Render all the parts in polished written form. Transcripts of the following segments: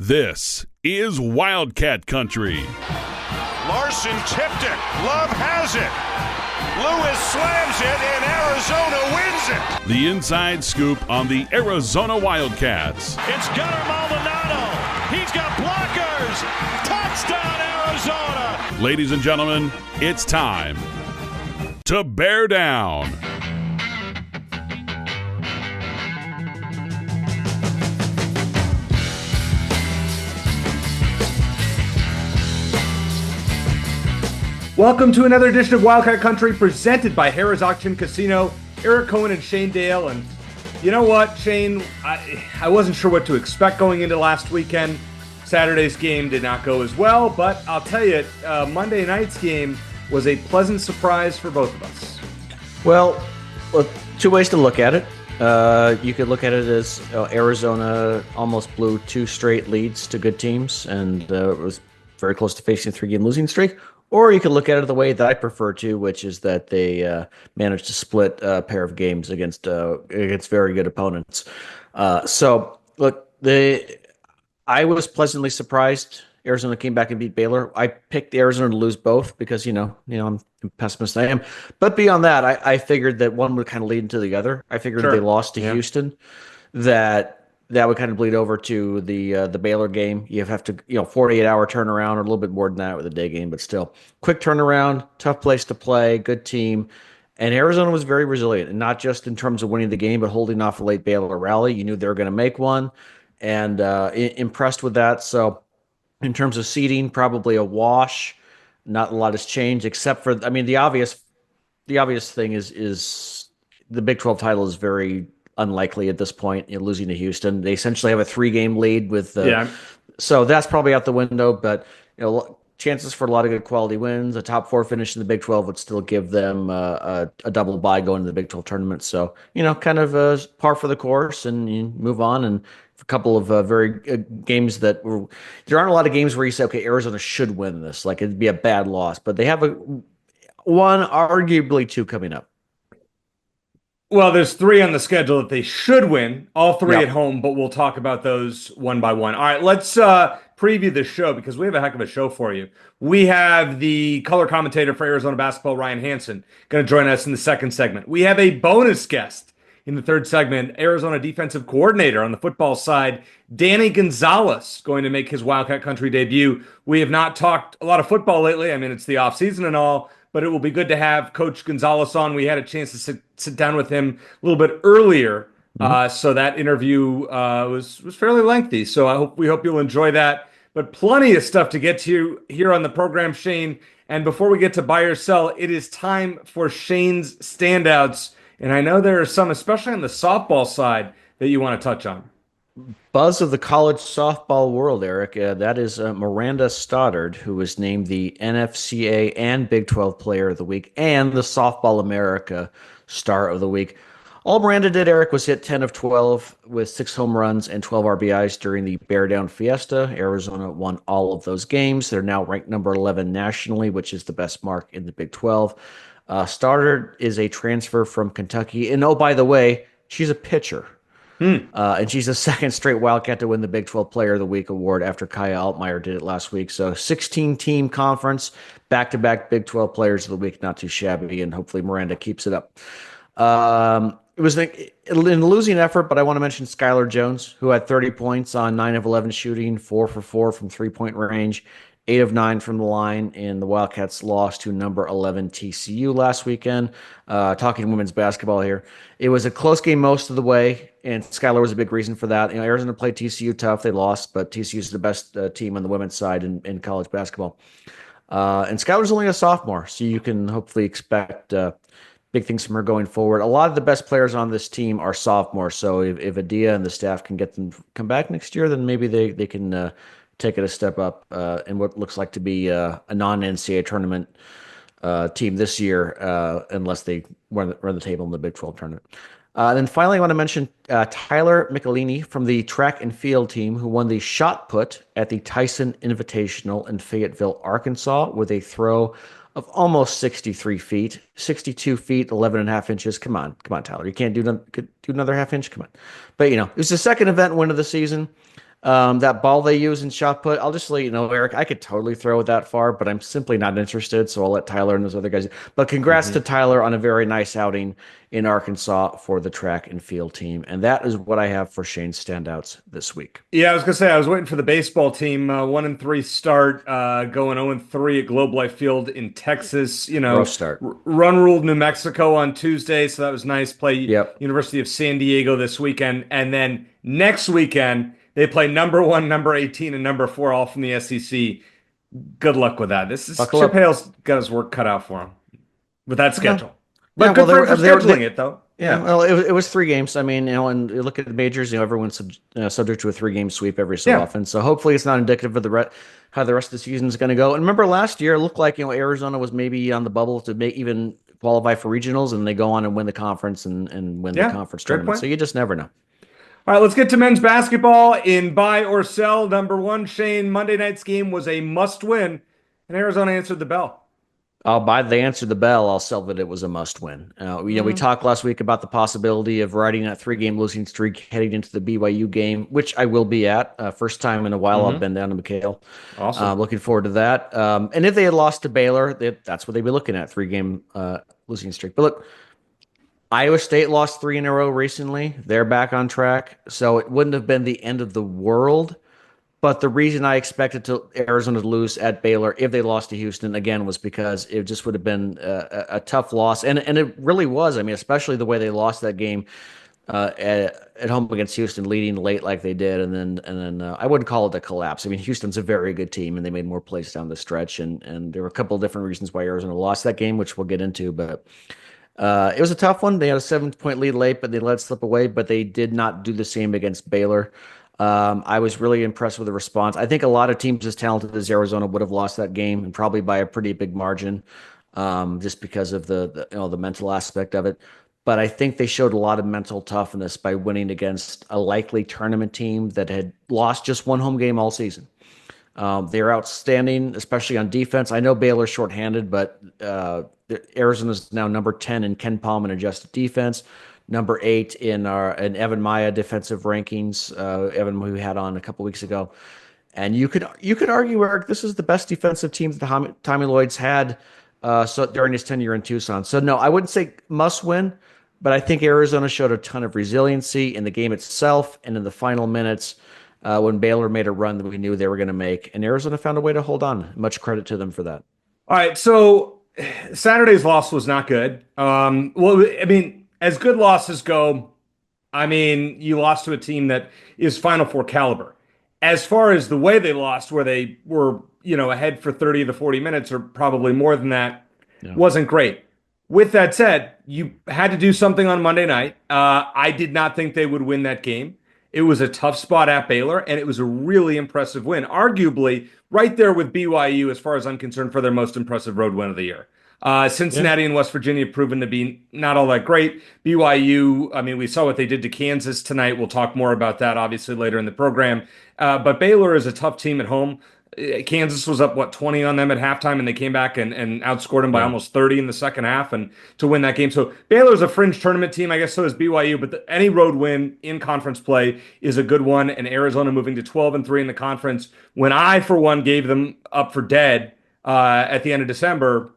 This is Wildcat Country. Larson tipped it. Love has it. Lewis slams it, and Arizona wins it. The inside scoop on the Arizona Wildcats. It's Gunnar Maldonado. He's got blockers. Touchdown, Arizona. Ladies and gentlemen, it's time to bear down. Welcome to another edition of Wildcat Country presented by Harrah's Auction Casino. Eric Cohen and Shane Dale. And you know what, Shane? I wasn't sure what to expect going into last weekend. Saturday's game did not go as well, but I'll tell you, Monday night's game was a pleasant surprise for both of us. Well, two ways to look at it. You could look at it as Arizona almost blew two straight leads to good teams, and it was very close to facing a three-game losing streak. Or you could look at it the way that I prefer to, which is that they managed to split a pair of games against very good opponents. So, look, I was pleasantly surprised. Arizona came back and beat Baylor. I picked Arizona to lose both because, I'm a pessimist I am. But beyond that, I figured that one would kind of lead into the other. I figured if they lost to Houston, that would kind of bleed over to the Baylor game. You have to, 48-hour turnaround or a little bit more than that with a day game, but still quick turnaround, tough place to play, good team. And Arizona was very resilient, and not just in terms of winning the game, but holding off a late Baylor rally. You knew they were going to make one, and impressed with that. So in terms of seeding, probably a wash. Not a lot has changed except for, the obvious thing is the Big 12 title is very unlikely at this point, losing to Houston. They essentially have a 3-game lead with so that's probably out the window, but chances for a lot of good quality wins. A top 4 finish in the Big 12 would still give them a double bye going to the Big 12 tournament. So, kind of par for the course, and you move on. And a couple of very games there aren't a lot of games where you say, okay, Arizona should win this. Like, it'd be a bad loss, but they have one, arguably two coming up. Well, there's 3 on the schedule that they should win, all 3 at home, but we'll talk about those one by one. All right, let's preview the show because we have a heck of a show for you. We have the color commentator for Arizona basketball, Ryan Hansen, going to join us in the second segment. We have a bonus guest in the third segment, Arizona defensive coordinator on the football side, Danny Gonzales, going to make his Wildcat Country debut. We have not talked a lot of football lately. It's the offseason and all, but it will be good to have Coach Gonzalez on. We had a chance to sit down with him a little bit earlier, so that interview was fairly lengthy. So we hope you'll enjoy that. But plenty of stuff to get to here on the program, Shane. And before we get to buy or sell, it is time for Shane's standouts. And I know there are some, especially on the softball side, that you want to touch on. Buzz of the college softball world, Eric. That is Miranda Stoddard, who was named the NFCA and Big 12 Player of the Week and the Softball America Star of the Week. All Miranda did, Eric, was hit 10 of 12 with 6 home runs and 12 RBIs during the Bear Down Fiesta. Arizona won all of those games. They're now ranked number 11 nationally, which is the best mark in the Big 12. Stoddard is a transfer from Kentucky. And oh, by the way, she's a pitcher. And she's the second straight Wildcat to win the Big 12 Player of the Week award after Kaya Altmaier did it last week. So 16-team conference, back-to-back Big 12 Players of the Week, not too shabby, and hopefully Miranda keeps it up. It was in a losing effort, but I want to mention Skylar Jones, who had 30 points on 9 of 11 shooting, 4 for 4 from three-point range, 8 of 9 from the line, and the Wildcats lost to number 11 TCU last weekend. Talking women's basketball here. It was a close game most of the way, and Skylar was a big reason for that. Arizona played TCU tough. They lost, but TCU is the best team on the women's side in college basketball. And Skylar's only a sophomore, so you can hopefully expect big things from her going forward. A lot of the best players on this team are sophomores, so if Adia and the staff can get them come back next year, then maybe they can take it a step up in what looks like to be a non-NCAA tournament team this year, unless they run the table in the Big 12 tournament. Then finally, I want to mention Tyler Michelini from the track and field team who won the shot put at the Tyson Invitational in Fayetteville, Arkansas, with a throw of almost 63 feet, 62 feet, 11 and a half inches. Come on, Tyler. You can't do another half inch? Come on. But, it was the second event win of the season. That ball they use in shot put, I'll just let you know, Eric, I could totally throw it that far, but I'm simply not interested. So I'll let Tyler and those other guys. But congrats to Tyler on a very nice outing in Arkansas for the track and field team. And that is what I have for Shane's standouts this week. Yeah, I was gonna say I was waiting for the baseball team. 1-3 start, going 0-3 at Globe Life Field in Texas. Rough start. Run ruled New Mexico on Tuesday, so that was nice. Play Yep. University of San Diego this weekend, and then next weekend they play number 1, number 18, and number 4, all from the SEC. Good luck with that. This is Buckle Chip up. Hale's got his work cut out for him with that schedule. But Yeah, good well, for him for scheduling it, though. Yeah, well, it was 3 games. I mean, and you look at the majors, everyone's subject to a 3-game sweep every so often. So hopefully it's not indicative of how the rest of the season is going to go. And remember last year, it looked like, Arizona was maybe on the bubble to even qualify for regionals, and they go on and win the conference and win the conference tournament. Point. So you just never know. All right, let's get to men's basketball in buy or sell. Number 1, Shane, Monday night's game was a must-win, and Arizona answered the bell. They answered the bell. I'll sell that it was a must win. We talked last week about the possibility of riding that 3-game losing streak heading into the BYU game, which I will be at. First time in a while I've been down to McHale. Awesome. Looking forward to that. And if they had lost to Baylor, that's what they'd be looking at, 3-game losing streak. But look, Iowa State lost 3 in a row recently. They're back on track. So it wouldn't have been the end of the world. But the reason I expected Arizona to lose at Baylor if they lost to Houston again was because it just would have been a tough loss, and it really was. I mean, especially the way they lost that game at home against Houston, leading late like they did, and then I wouldn't call it a collapse. I mean, Houston's a very good team, and they made more plays down the stretch, and there were a couple of different reasons why Arizona lost that game, which we'll get into, but. It was a tough one. They had a 7-point lead late, but they let it slip away. But they did not do the same against Baylor. I was really impressed with the response. I think a lot of teams as talented as Arizona would have lost that game, and probably by a pretty big margin, just because of the mental aspect of it. But I think they showed a lot of mental toughness by winning against a likely tournament team that had lost just one home game all season. They're outstanding, especially on defense. I know Baylor's shorthanded, but Arizona's now number 10 in Ken Palm adjusted defense, number 8 in Evan Maya defensive rankings. Evan, who we had on a couple weeks ago, and you could argue, Eric, this is the best defensive team that Tommy Lloyd's had during his tenure in Tucson. So no, I wouldn't say must win, but I think Arizona showed a ton of resiliency in the game itself and in the final minutes. When Baylor made a run that we knew they were going to make, and Arizona found a way to hold on. Much credit to them for that. All right, so Saturday's loss was not good. Well, I mean, as good losses go, I mean, you lost to a team that is Final Four caliber. As far as the way they lost, where they were, ahead for 30 to 40 minutes or probably more than that, wasn't great. With that said, you had to do something on Monday night. I did not think they would win that game. It was a tough spot at Baylor, and it was a really impressive win. Arguably, right there with BYU, as far as I'm concerned, for their most impressive road win of the year. Cincinnati and West Virginia have proven to be not all that great. BYU, I mean, we saw what they did to Kansas tonight. We'll talk more about that, obviously, later in the program. But Baylor is a tough team at home. Kansas was up, 20 on them at halftime, and they came back and outscored them by almost 30 in the second half and to win that game. So Baylor's a fringe tournament team. I guess so is BYU, but any road win in conference play is a good one, and Arizona moving to 12-3 in the conference, when I, for one, gave them up for dead at the end of December,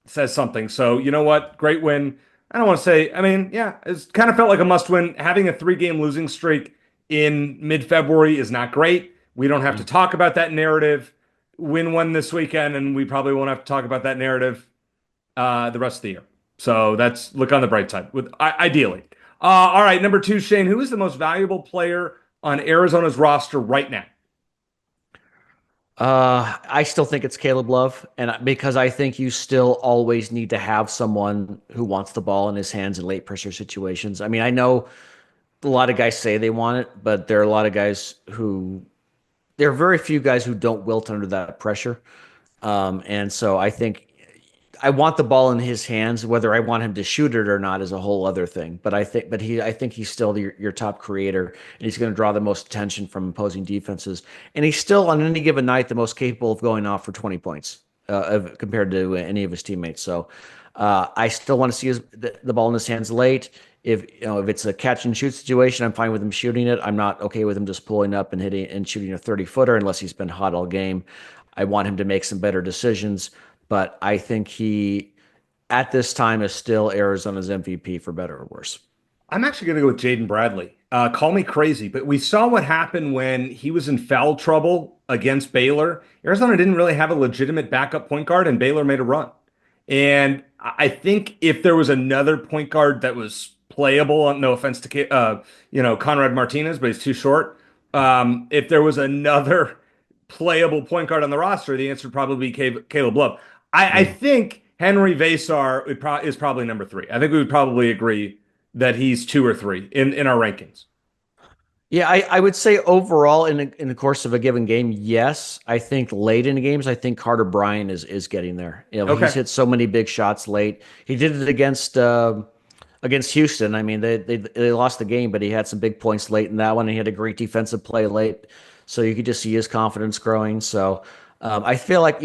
says something. So you know what? Great win. I don't want to say, I mean, yeah, it's kind of felt like a must-win. Having a 3-game losing streak in mid-February is not great. We don't have to talk about that narrative. Win one this weekend, and we probably won't have to talk about that narrative the rest of the year. So that's look on the bright side. Ideally. All right, number 2, Shane. Who is the most valuable player on Arizona's roster right now? I still think it's Caleb Love, and because I think you still always need to have someone who wants the ball in his hands in late pressure situations. I mean, I know a lot of guys say they want it, but there are a lot of guys there are very few guys who don't wilt under that pressure. And so I think I want the ball in his hands. Whether I want him to shoot it or not is a whole other thing. But I think he's still your top creator, and he's going to draw the most attention from opposing defenses. And he's still, on any given night, the most capable of going off for 20 points compared to any of his teammates. So I still want to see the ball in his hands late. if it's a catch and shoot situation, I'm fine with him shooting it. I'm not okay with him just pulling up and hitting and shooting a 30-footer unless he's been hot all game. I want him to make some better decisions, but I think he at this time is still Arizona's MVP for better or worse. I'm actually going to go with Jaden Bradley. Call me crazy, but we saw what happened when he was in foul trouble against Baylor. Arizona didn't really have a legitimate backup point guard, and Baylor made a run. And I think if there was another point guard that was playable, no offense to Conrad Martinez, but he's too short. If there was another playable point guard on the roster, the answer would probably be Caleb Love. I think Henry Vasar is probably number 3. I think we would probably agree that he's 2 or 3 in our rankings. Yeah, I would say overall in the course of a given game, yes. I think late in the games, I think Carter Bryant is getting there. He's hit so many big shots late. He did it against Houston. I mean, they lost the game, but he had some big points late in that one. And he had a great defensive play late, so you could just see his confidence growing. So I feel like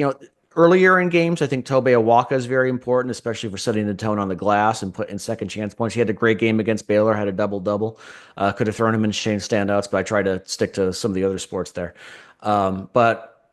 earlier in games, I think Tobe Awaka is very important, especially for setting the tone on the glass and put in second chance points. He had a great game against Baylor, had a double-double. Could have thrown him in Shane standouts, but I tried to stick to some of the other sports there. But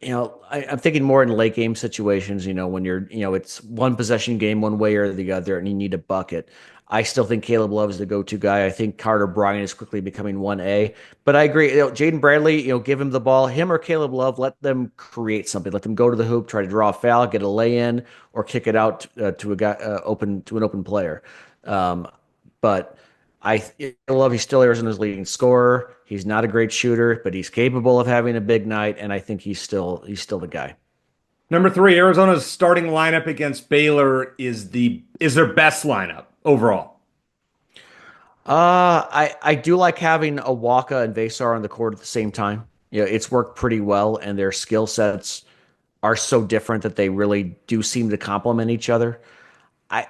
I'm thinking more in late game situations, when it's one possession game one way or the other and you need a bucket. I still think Caleb Love is the go-to guy. I think Carter Bryant is quickly becoming 1A. But I agree, Jaden Bradley, give him the ball. Him or Caleb Love, let them create something. Let them go to the hoop, try to draw a foul, get a lay-in, or kick it out to a guy to an open player. But I love he's still Arizona's leading scorer. He's not a great shooter, but he's capable of having a big night, and I think he's still the guy. Number 3, Arizona's starting lineup against Baylor is their best lineup overall. I do like having Awaka and Vasar on the court at the same time. It's worked pretty well, and their skill sets are so different that they really do seem to complement each other. I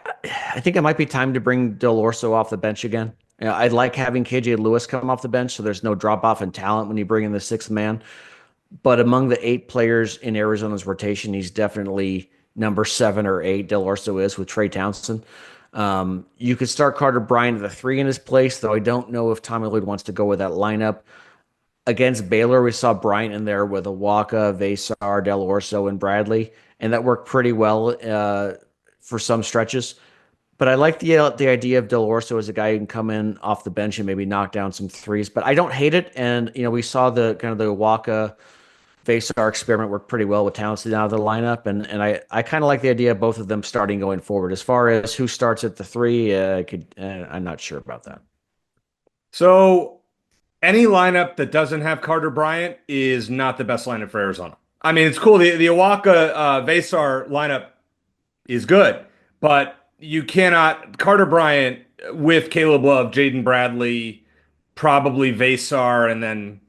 think it might be time to bring Del Orso off the bench again. I'd like having KJ Lewis come off the bench so there's no drop off in talent when you bring in the 6th man. But among the 8 players in Arizona's rotation, he's definitely number 7 or 8. Del Orso is with Trey Townsend. You could start Carter Bryant at the 3 in his place, though I don't know if Tommy Lloyd wants to go with that lineup. Against Baylor, we saw Bryant in there with Awaka, Vasar, Del Orso, and Bradley, and that worked pretty well for some stretches. But I like the idea of Del Orso as a guy who can come in off the bench and maybe knock down some threes. But I don't hate it, and we saw the Awaka Vasar experiment worked pretty well with Townsend out of the lineup, and I kind of like the idea of both of them starting going forward. As far as who starts at the 3, I'm not sure about that. So any lineup that doesn't have Carter Bryant is not the best lineup for Arizona. I mean, it's cool. The Awaka Vasar lineup is good, but you cannot Carter Bryant with Caleb Love, Jaden Bradley, probably Vasar, and then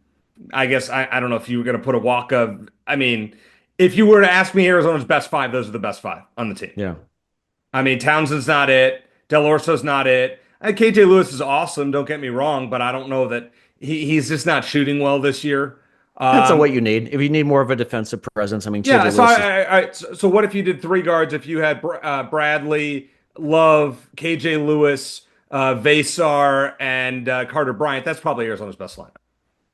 I guess I don't know if you were going to put Awaka. I mean, if you were to ask me Arizona's best 5, those are the best 5 on the team. Yeah. I mean, Townsend's not it. Del Orso's not it. KJ Lewis is awesome, don't get me wrong, but I don't know that he's just not shooting well this year. That's what you need. If you need more of a defensive presence, I mean, yeah. So what if you did 3 guards? If you had Bradley, Love, KJ Lewis, Vasar, and Carter Bryant, that's probably Arizona's best lineup.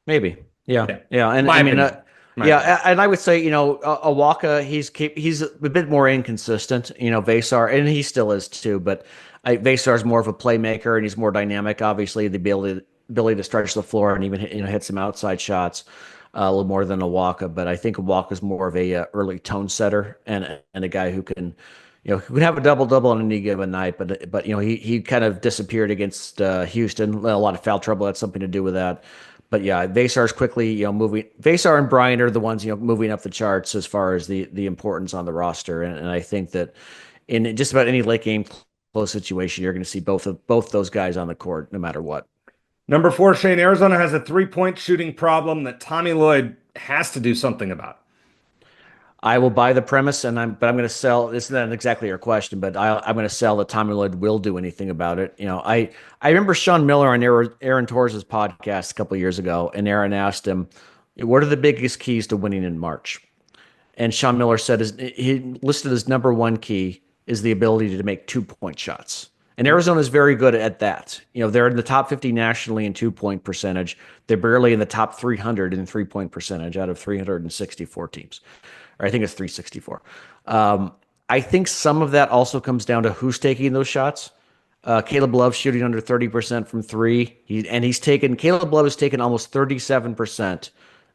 Maybe. Yeah. And My I mean, opinion. and I would say, Awaka, he's a bit more inconsistent, Vasar, and he still is too, but Vasar is more of a playmaker and he's more dynamic, obviously, the ability to stretch the floor and even hit some outside shots a little more than Awaka, but I think Awaka is more of a early tone setter and a guy who can who can have a double-double on any given night, but he kind of disappeared against Houston. A lot of foul trouble had something to do with that. But yeah, Vasar's quickly, moving. Vasar and Bryant are the ones, moving up the charts as far as the importance on the roster. And I think that in just about any late game close situation, you're going to see both those guys on the court, no matter what. Number 4, Shane, Arizona has a 3-point shooting problem that Tommy Lloyd has to do something about. I will buy the premise, but I'm going to sell. This is not exactly your question, but I'm going to sell that Tommy Lloyd will do anything about it. I remember Sean Miller on Aaron Torres' podcast a couple of years ago, and Aaron asked him, "What are the biggest keys to winning in March?" And Sean Miller said he listed as number 1 key is the ability to make 2-point shots. And Arizona is very good at that. They're in the top 50 nationally in 2-point percentage. They're barely in the top 300 in 3-point percentage out of 364 teams. Or I think it's 364. I think some of that also comes down to who's taking those shots. Caleb Love shooting under 30% from three. Caleb Love has taken almost 37%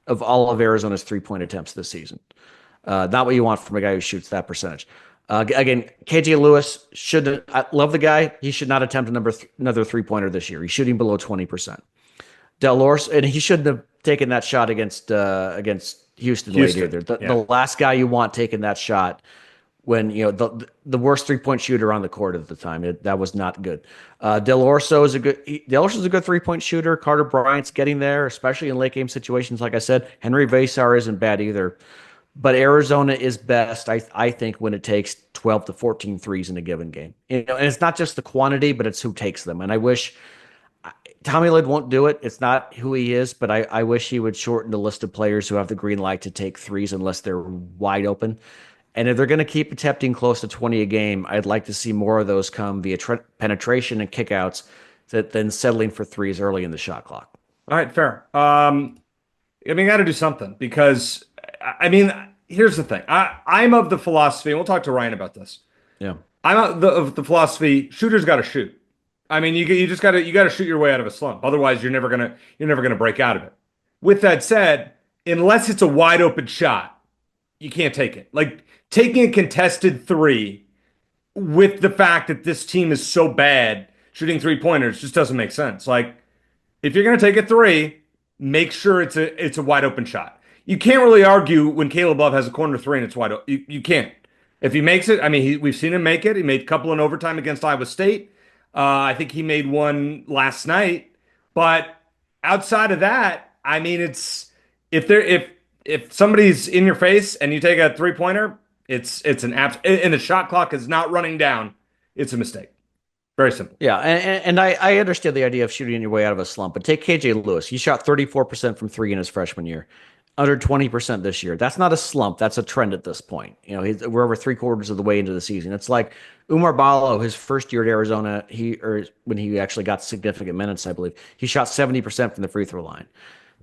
of all of Arizona's 3-point attempts this season. Not what you want from a guy who shoots that percentage. Again, KJ Lewis I love the guy. He should not attempt another 3-pointer this year. He's shooting below 20%. Del Orso, and he shouldn't have taken that shot against Houston late either. The last guy you want taking that shot when the worst 3-point shooter on the court at the time. That was not good. Del Orso is a good 3-point shooter. Carter Bryant's getting there, especially in late game situations. Like I said, Henry Vesar isn't bad either. But Arizona is best, I think, when it takes 12 to 14 threes in a given game. And it's not just the quantity, but it's who takes them. And I wish Tommy Lloyd won't do it. It's not who he is, but I wish he would shorten the list of players who have the green light to take threes unless they're wide open. And if they're going to keep attempting close to 20 a game, I'd like to see more of those come via penetration and kickouts than settling for threes early in the shot clock. All right, fair. Got to do something because here's the thing. I'm of the philosophy, and we'll talk to Ryan about this. Yeah, I'm of the philosophy. Shooters got to shoot. You just got to shoot your way out of a slump. Otherwise, you're never gonna break out of it. With that said, unless it's a wide open shot, you can't take it. Like taking a contested three with the fact that this team is so bad shooting 3-pointers just doesn't make sense. Like if you're gonna take a three, make sure it's a wide open shot. You can't really argue when Caleb Love has a corner three and it's wide open. You can't. If he makes it, we've seen him make it. He made a couple in overtime against Iowa State. I think he made one last night. But outside of that, it's if somebody's in your face and you take a 3-pointer, it's an and the shot clock is not running down. It's a mistake. Very simple. Yeah, and I understand the idea of shooting your way out of a slump, but take KJ Lewis. He shot 34% from three in his freshman year. Under 20% this year. That's not a slump. That's a trend at this point. We're over 3/4 of the way into the season. It's like Umar Ballo, his first year at Arizona, when he actually got significant minutes, I believe, he shot 70% from the free throw line.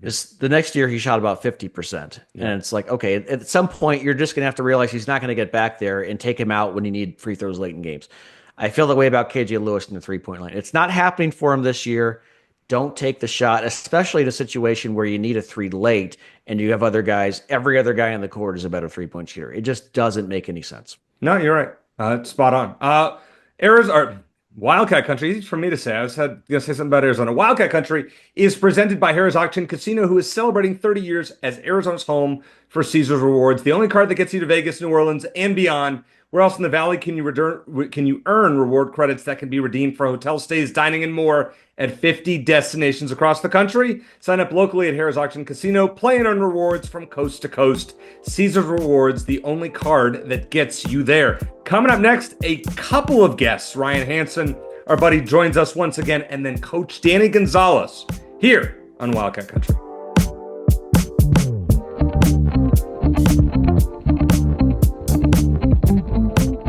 The next year, he shot about 50%. Yeah. And it's like, okay, at some point, you're just going to have to realize he's not going to get back there and take him out when you need free throws late in games. I feel that way about KJ Lewis in the 3-point line. It's not happening for him this year. Don't take the shot, especially in a situation where you need a three late and you have other guys. Every other guy on the court is a better 3-point shooter. It just doesn't make any sense. No, you're right. Spot on. Arizona, Wildcat Country, easy for me to say. I was going to say something about Arizona. Wildcat Country is presented by Harrah's Auction Casino, who is celebrating 30 years as Arizona's home for Caesars Rewards, the only card that gets you to Vegas, New Orleans, and beyond. Where else in the Valley can you earn reward credits that can be redeemed for hotel stays, dining, and more at 50 destinations across the country? Sign up locally at Harrah's Auction Casino. Play and earn rewards from coast to coast. Caesars Rewards, the only card that gets you there. Coming up next, a couple of guests. Ryan Hansen, our buddy, joins us once again, and then Coach Danny Gonzales here on Wildcat Country.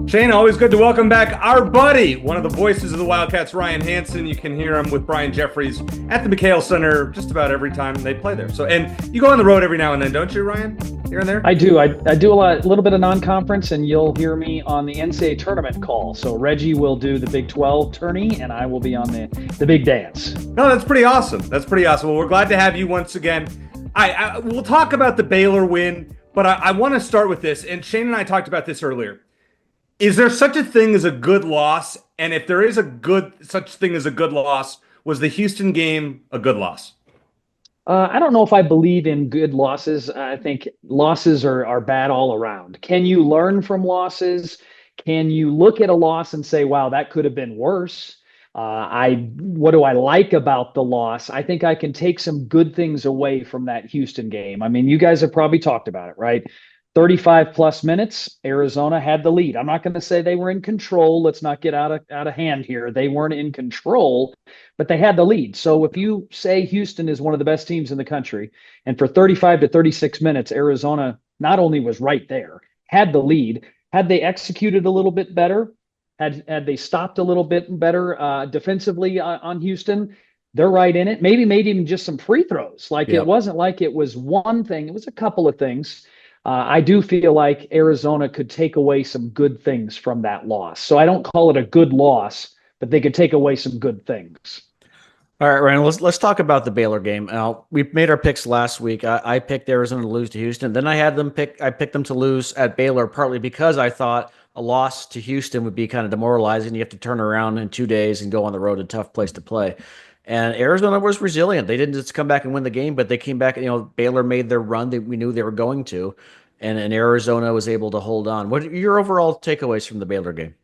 Shane, always good to welcome back our buddy, one of the voices of the Wildcats, Ryan Hansen. You can hear him with Brian Jeffries at the McHale Center just about every time they play there. So, and you go on the road every now and then, don't you, Ryan? Here and there? I do. I do a little bit of non-conference, and you'll hear me on the NCAA tournament call. So Reggie will do the Big 12 tourney, and I will be on the big dance. No, that's pretty awesome. Well, we're glad to have you once again. We'll talk about the Baylor win, but I want to start with this. And Shane and I talked about this earlier. Is there such a thing as a good loss? And if there is such thing as a good loss, was the Houston game a good loss? I don't know if I believe in good losses. I think losses are bad all around. Can you learn from losses? Can you look at a loss and say, wow, that could have been worse? What do I like about the loss? I think I can take some good things away from that Houston game. You guys have probably talked about it, right? 35 plus minutes, Arizona had the lead. I'm not going to say they were in control. Let's not get out of hand here. They weren't in control, but they had the lead. So if you say Houston is one of the best teams in the country, and for 35 to 36 minutes, Arizona not only was right there, had the lead, had they executed a little bit better, Had they stopped a little bit better defensively on Houston, they're right in it. Maybe made even just some free throws. Like it Yep. wasn't like it was one thing. It was a couple of things. I do feel like Arizona could take away some good things from that loss. So I don't call it a good loss, but they could take away some good things. All right, Ryan, let's talk about the Baylor game. We made our picks last week. I picked Arizona to lose to Houston. Then I picked them to lose at Baylor, partly because I thought a loss to Houston would be kind of demoralizing. You have to turn around in 2 days and go on the road, a tough place to play. And Arizona was resilient. They didn't just come back and win the game, but they came back. Baylor made their run that we knew they were going to, and Arizona was able to hold on. What are your overall takeaways from the Baylor game?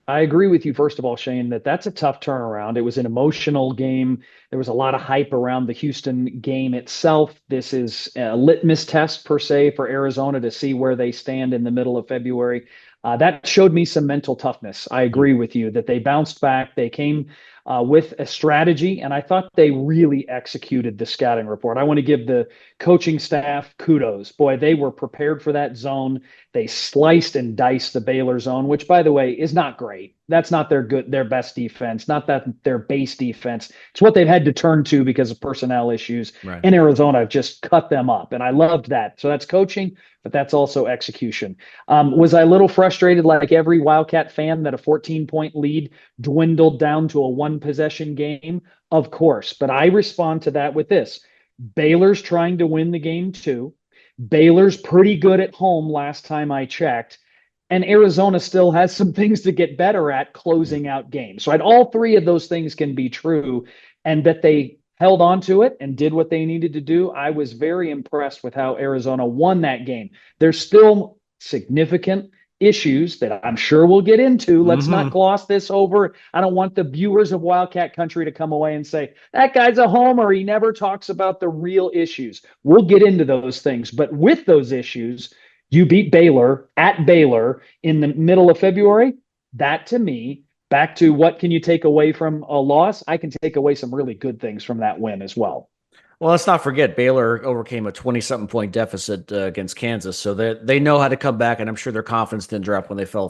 I agree with you, first of all, Shane, that's a tough turnaround. It was an emotional game. There was a lot of hype around the Houston game itself. This is a litmus test, per se, for Arizona to see where they stand in the middle of February. That showed me some mental toughness. I agree with you that they bounced back. They came with a strategy, and I thought they really executed the scouting report. I want to give the coaching staff kudos. Boy, they were prepared for that zone. They sliced and diced the Baylor zone, which, by the way, is not great. That's not their best defense, not that their base defense. It's what they've had to turn to because of personnel issues. Right. And Arizona just cut them up, and I loved that. So that's coaching, but that's also execution. Was I a little frustrated, like every Wildcat fan, that a 14-point lead dwindled down to a one-possession game? Of course, but I respond to that with this. Baylor's trying to win the game too. Baylor's pretty good at home last time I checked. And Arizona still has some things to get better at closing out games. So all three of those things can be true, and that they held on to it and did what they needed to do. I was very impressed with how Arizona won that game. There's still significant issues that I'm sure we'll get into. Let's not gloss this over. I don't want the viewers of Wildcat Country to come away and say, that guy's a homer. He never talks about the real issues. We'll get into those things. But with those issues, you beat Baylor at Baylor in the middle of February. That, to me, back to what can you take away from a loss? I can take away some really good things from that win as well. Well, let's not forget Baylor overcame a 20-something point deficit against Kansas, so they know how to come back, and I'm sure their confidence didn't drop when they fell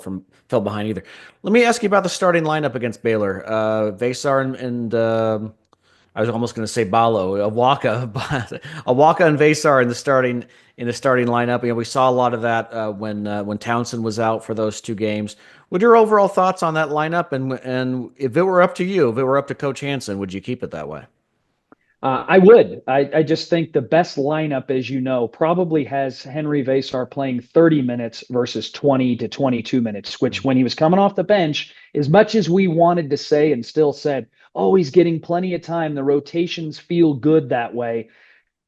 behind either. Let me ask you about the starting lineup against Baylor. Vesar and I was almost going to say Balo, Awaka, but Awaka and Vesar in the starting lineup. We saw a lot of that when Townsend was out for those 2 games. What are your overall thoughts on that lineup? And if it were up to you, if it were up to Coach Hansen, would you keep it that way? I would. I just think the best lineup, as you know, probably has Henry Vesar playing 30 minutes versus 20 to 22 minutes, which when he was coming off the bench, as much as we wanted to say and still said, oh, he's getting plenty of time, the rotations feel good that way.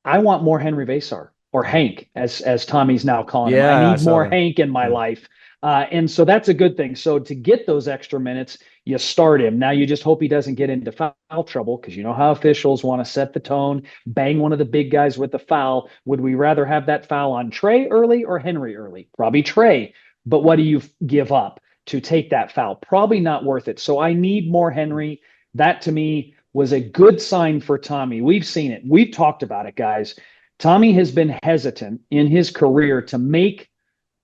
I want more Henry Vesar, or Hank, as Tommy's now calling him. I need more Hank in my life. And so that's a good thing. So to get those extra minutes, you start him. Now you just hope he doesn't get into foul trouble, because you know how officials want to set the tone, bang one of the big guys with the foul. Would we rather have that foul on Trey early or Henry early? Probably Trey. But what do you give up to take that foul? Probably not worth it. So I need more Henry. That, to me, was a good sign for Tommy. We've seen it. We've talked about it, guys. Tommy has been hesitant in his career to make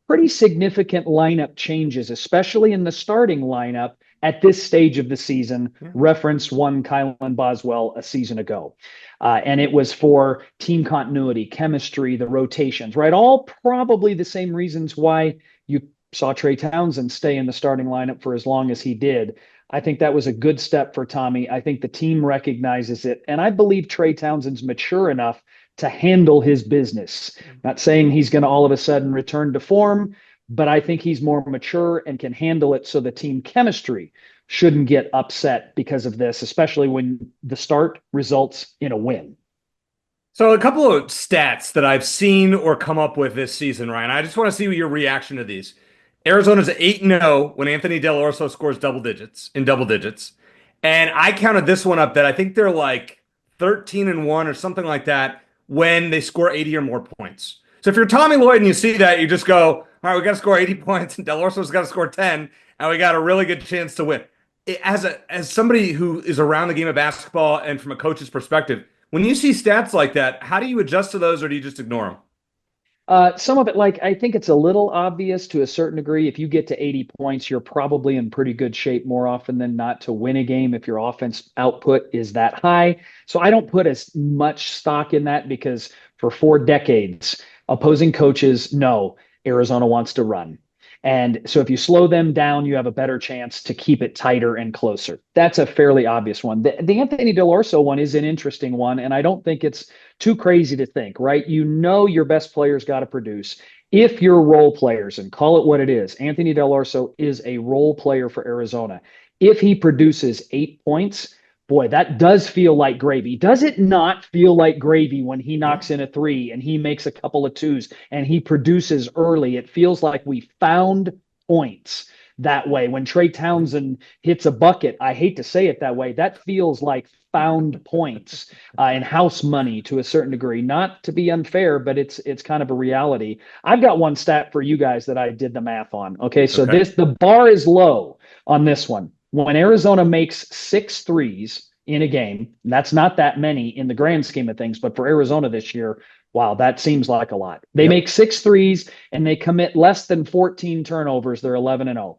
pretty significant lineup changes, especially in the starting lineup at this stage of the season. Reference one Kylan Boswell a season ago. And it was for team continuity, chemistry, the rotations, right? All probably the same reasons why you saw Trey Townsend stay in the starting lineup for as long as he did. I think that was a good step for Tommy. I think the team recognizes it. And I believe Trey Townsend's mature enough to handle his business. Not saying he's going to all of a sudden return to form, but I think he's more mature and can handle it, so the team chemistry shouldn't get upset because of this, especially when the start results in a win. So a couple of stats that I've seen or come up with this season, Ryan. I just want to see your reaction to these. Arizona's 8-0 when Anthony Del Orso scores double digits. And I counted this one up that I think they're like 13-1 or something like that when they score 80 or more points. So if you're Tommy Lloyd and you see that, you just go, all right, we got to score 80 points and Del Orso's got to score 10, and we got a really good chance to win. As somebody who is around the game of basketball and from a coach's perspective, when you see stats like that, how do you adjust to those, or do you just ignore them? Some of it, like I think it's a little obvious to a certain degree. If you get to 80 points, you're probably in pretty good shape more often than not to win a game if your offense output is that high. So I don't put as much stock in that because for 4 decades, opposing coaches know Arizona wants to run. And so if you slow them down, you have a better chance to keep it tighter and closer. That's a fairly obvious one. The Anthony Delorso one is an interesting one, and I don't think it's too crazy to think, right? You know your best players got to produce. If you're role players, and call it what it is, Anthony Delorso is a role player for Arizona. If he produces 8 points, boy, that does feel like gravy. Does it not feel like gravy when he knocks in a three and he makes a couple of twos and he produces early? It feels like we found points that way. When Trey Townsend hits a bucket, I hate to say it that way, that feels like found points and house money to a certain degree. Not to be unfair, but it's kind of a reality. I've got one stat for you guys that I did the math on. Okay, so the bar is low on this one. When Arizona makes 6 threes in a game, and that's not that many in the grand scheme of things, but for Arizona this year, wow, that seems like a lot. They make 6 threes and they commit less than 14 turnovers. They're 11-0.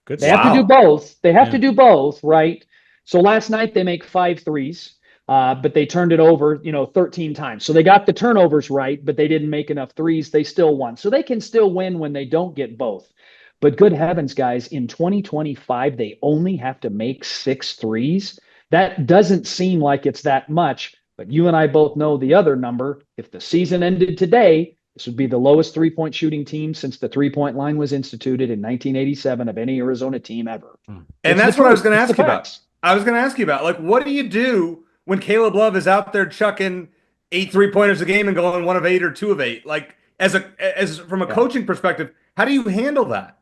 Good. They have to do both. They have to do both, right? So last night they make 5 threes, but they turned it over, 13 times. So they got the turnovers right, but they didn't make enough threes. They still won. So they can still win when they don't get both. But good heavens, guys, in 2025, they only have to make 6 threes. That doesn't seem like it's that much, but you and I both know the other number. If the season ended today, this would be the lowest three-point shooting team since the three-point line was instituted in 1987 of any Arizona team ever. And that's what I was going to ask you about. I was going to ask you about, like, what do you do when Caleb Love is out there chucking 8 3-pointers a game and going 1 of 8 or 2 of 8? Like, as from a coaching perspective, how do you handle that?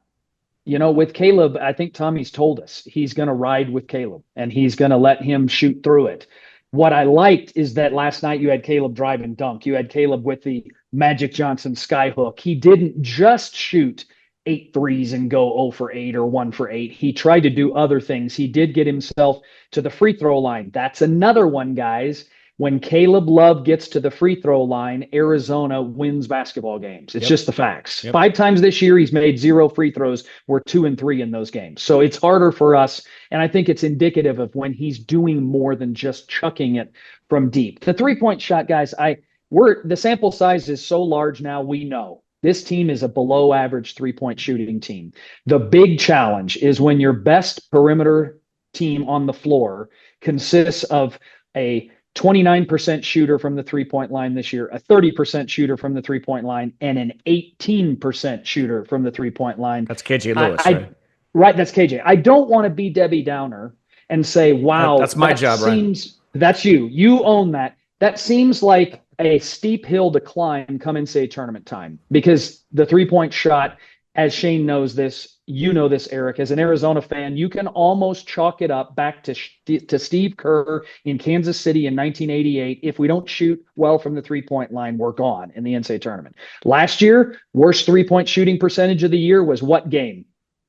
With Caleb, I think Tommy's told us he's going to ride with Caleb and he's going to let him shoot through it. What I liked is that last night you had Caleb drive and dunk. You had Caleb with the Magic Johnson skyhook. He didn't just shoot 8 threes and go 0 for 8 or 1 for 8. He tried to do other things. He did get himself to the free throw line. That's another one, guys. When Caleb Love gets to the free throw line, Arizona wins basketball games. It's just the facts. 5 times this year, he's made 0 free throws. We're 2 and 3 in those games. So it's harder for us. And I think it's indicative of when he's doing more than just chucking it from deep. The 3-point shot, guys, the sample size is so large now, we know this team is a below average 3-point shooting team. The big challenge is when your best perimeter team on the floor consists of a 29% shooter from the 3-point line this year, a 30% shooter from the 3-point line, and an 18% shooter from the 3-point line. That's KJ Lewis, right? Right, that's KJ. I don't want to be Debbie Downer and say, wow, that's my job, right? That's you. You own that. That seems like a steep hill to climb come NCAA tournament time because the 3-point shot, as Shane knows this, you know this, Eric, as an Arizona fan, you can almost chalk it up back to Steve Kerr in Kansas City in 1988. If we don't shoot well from the 3-point line, we're gone in the NCAA tournament. Last year, worst 3-point shooting percentage of the year was what game?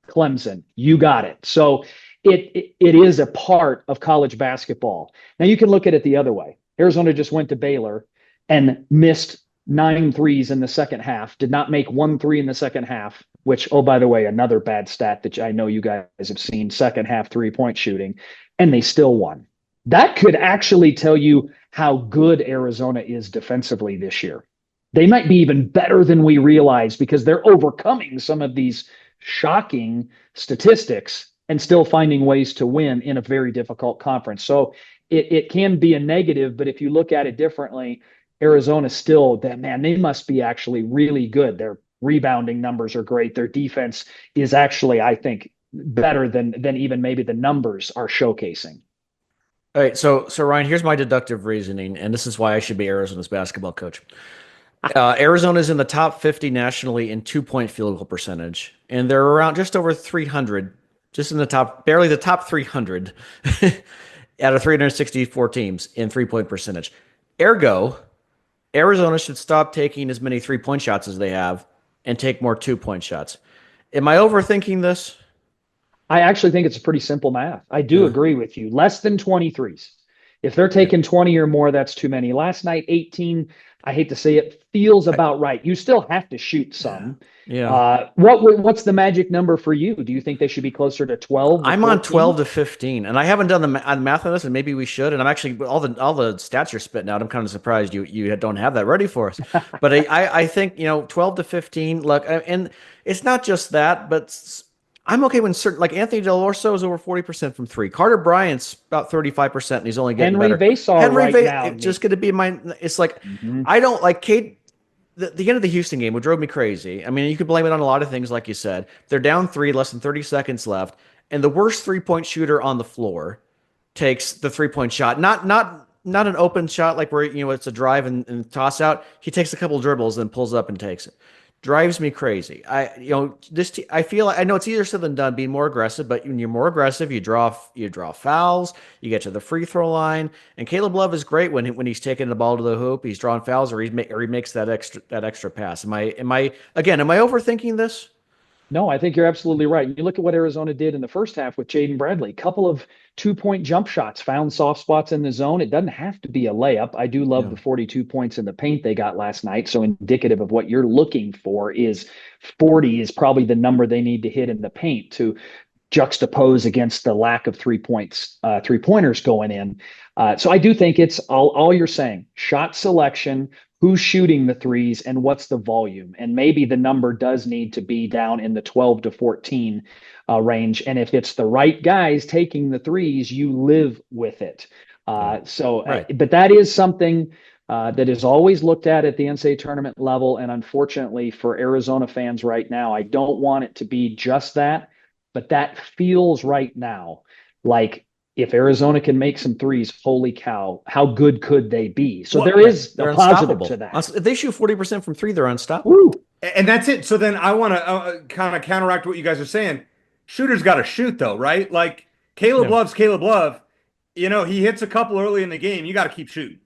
Clemson. You got it. So it is a part of college basketball. Now you can look at it the other way. Arizona just went to Baylor and missed 9 threes in the second half, did not make 1 3 in the second half, which, oh, by the way, another bad stat that I know you guys have seen, second half 3-point shooting, and they still won. That could actually tell you how good Arizona is defensively this year. They might be even better than we realize because they're overcoming some of these shocking statistics and still finding ways to win in a very difficult conference. So it can be a negative, but if you look at it differently, Arizona still, they must be actually really good. Their rebounding numbers are great. Their defense is actually, I think, better than even maybe the numbers are showcasing. All right, so Ryan, here's my deductive reasoning, and this is why I should be Arizona's basketball coach. Arizona's in the top 50 nationally in 2-point field goal percentage, and they're around just over 300, just in the top, barely the top 300 out of 364 teams in 3-point percentage. Ergo, Arizona should stop taking as many 3-point shots as they have and take more 2-point shots. Am I overthinking this? I actually think it's pretty simple math. I do agree with you. Less than 23s. If they're taking 20 or more, that's too many. Last night, 18, I hate to say it, feels about right. You still have to shoot some. Yeah. What's the magic number for you? Do you think they should be closer to 12 or I'm 14? on 12 to 15, and I haven't done the math on this, and maybe we should. And I'm actually all the stats you're spitting out. I'm kind of surprised you don't have that ready for us. But I think 12 to 15. Look, and it's not just that, but I'm okay when certain, like Anthony Del Orso is over 40% from three. Carter Bryant's about 35%, and he's only getting Henry better. Vasar right now. It's just going to be It's like I don't like Kate. The end of the Houston game, what drove me crazy. I mean, you could blame it on a lot of things, like you said. They're down 3, less than 30 seconds left, and the worst 3-point shooter on the floor takes the 3-point shot. Not an open shot like where it's a drive and toss out. He takes a couple dribbles and pulls up and takes it. Drives me crazy. I feel like, I know it's easier said than done being more aggressive, but when you're more aggressive, you draw fouls, you get to the free throw line, and Caleb Love is great when he's taking the ball to the hoop, he's drawing fouls, or he makes that extra pass. Am I overthinking this? No, I think you're absolutely right. You look at what Arizona did in the first half with Jaden Bradley, couple of 2-point jump shots, found soft spots in the zone. It doesn't have to be a layup. I do love the 42 points in the paint they got last night. So indicative of what you're looking for is 40 is probably the number they need to hit in the paint to juxtapose against the lack of 3-pointers going in. So I do think it's all you're saying, shot selection, who's shooting the threes, and what's the volume. And maybe the number does need to be down in the 12 to 14 range. And if it's the right guys taking the threes, you live with it. But that is something that is always looked at the NCAA tournament level. And unfortunately for Arizona fans right now, I don't want it to be just that, but that feels right now like if Arizona can make some threes, holy cow, how good could they be? So they're a positive to that. If they shoot 40% from 3, they're unstoppable. Woo. And that's it. So then I want to kind of counteract what you guys are saying. Shooters got to shoot, though, right? Like Caleb Love's Caleb Love. He hits a couple early in the game. You got to keep shooting.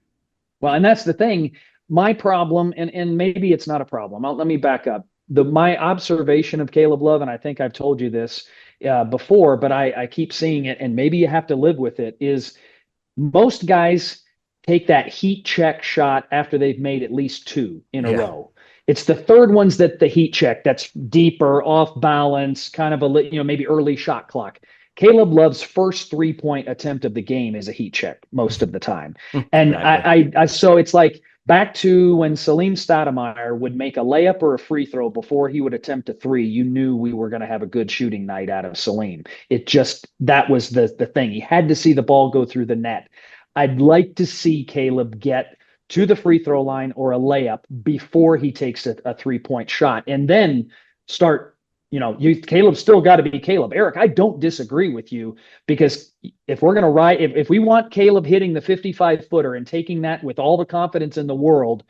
Well, and that's the thing. My problem, and maybe it's not a problem. Let me back up. My observation of Caleb Love, and I think I've told you this before, but I keep seeing it, and maybe you have to live with it, is most guys take that heat check shot after they've made at least 2 in a row. It's the third one's that the heat check that's deeper, off balance, kind of maybe early shot clock. Caleb Love's first 3-point attempt of the game is a heat check most of the time. And I so it's like back to when Salim Stoudemire would make a layup or a free throw before he would attempt a 3, you knew we were going to have a good shooting night out of Salim. That was the thing. He had to see the ball go through the net. I'd like to see Caleb get to the free throw line or a layup before he takes a 3-point shot, and then start. Caleb's still got to be Caleb. Eric, I don't disagree with you, because if we're going to if we want Caleb hitting the 55-footer and taking that with all the confidence in the world,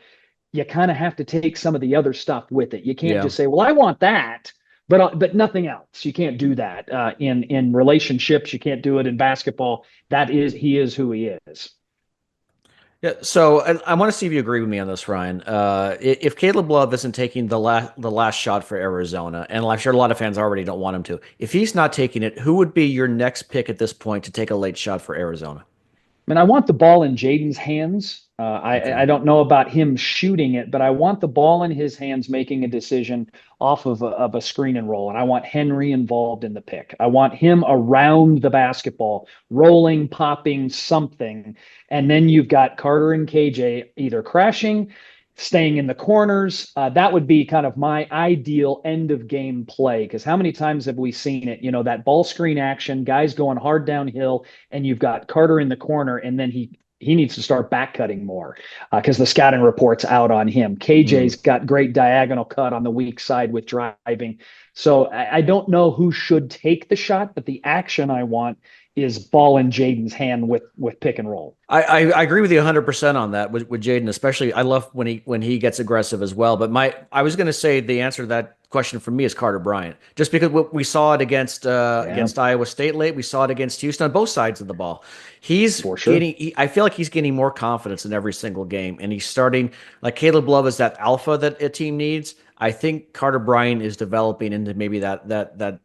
you kind of have to take some of the other stuff with it. You can't just say, well, I want that, but nothing else. You can't do that in relationships. You can't do it in basketball. He is who he is. Yeah, so I want to see if you agree with me on this, Ryan. If Caleb Love isn't taking the last shot for Arizona, and I'm sure a lot of fans already don't want him to, if he's not taking it, who would be your next pick at this point to take a late shot for Arizona? I want the ball in Jaden's hands. I don't know about him shooting it, but I want the ball in his hands making a decision off of a screen and roll. And I want Henry involved in the pick. I want him around the basketball, rolling, popping, something. And then you've got Carter and KJ either crashing, staying in the corners. That would be kind of my ideal end of game play, because how many times have we seen it? That ball screen action, guys going hard downhill, and you've got Carter in the corner, and then he needs to start back cutting more because the scouting report's out on him. KJ's got great diagonal cut on the weak side with driving. So I don't know who should take the shot, but the action I want is ball in Jaden's hand with pick and roll. I agree with you 100% on that with Jaden, especially. I love when he gets aggressive as well. But I was going to say the answer to that question for me is Carter Bryant, just because we saw it against Iowa State late. We saw it against Houston on both sides of the ball. He's getting. I feel like he's getting more confidence in every single game, and he's starting like Caleb Love is that alpha that a team needs. I think Carter Bryant is developing into maybe that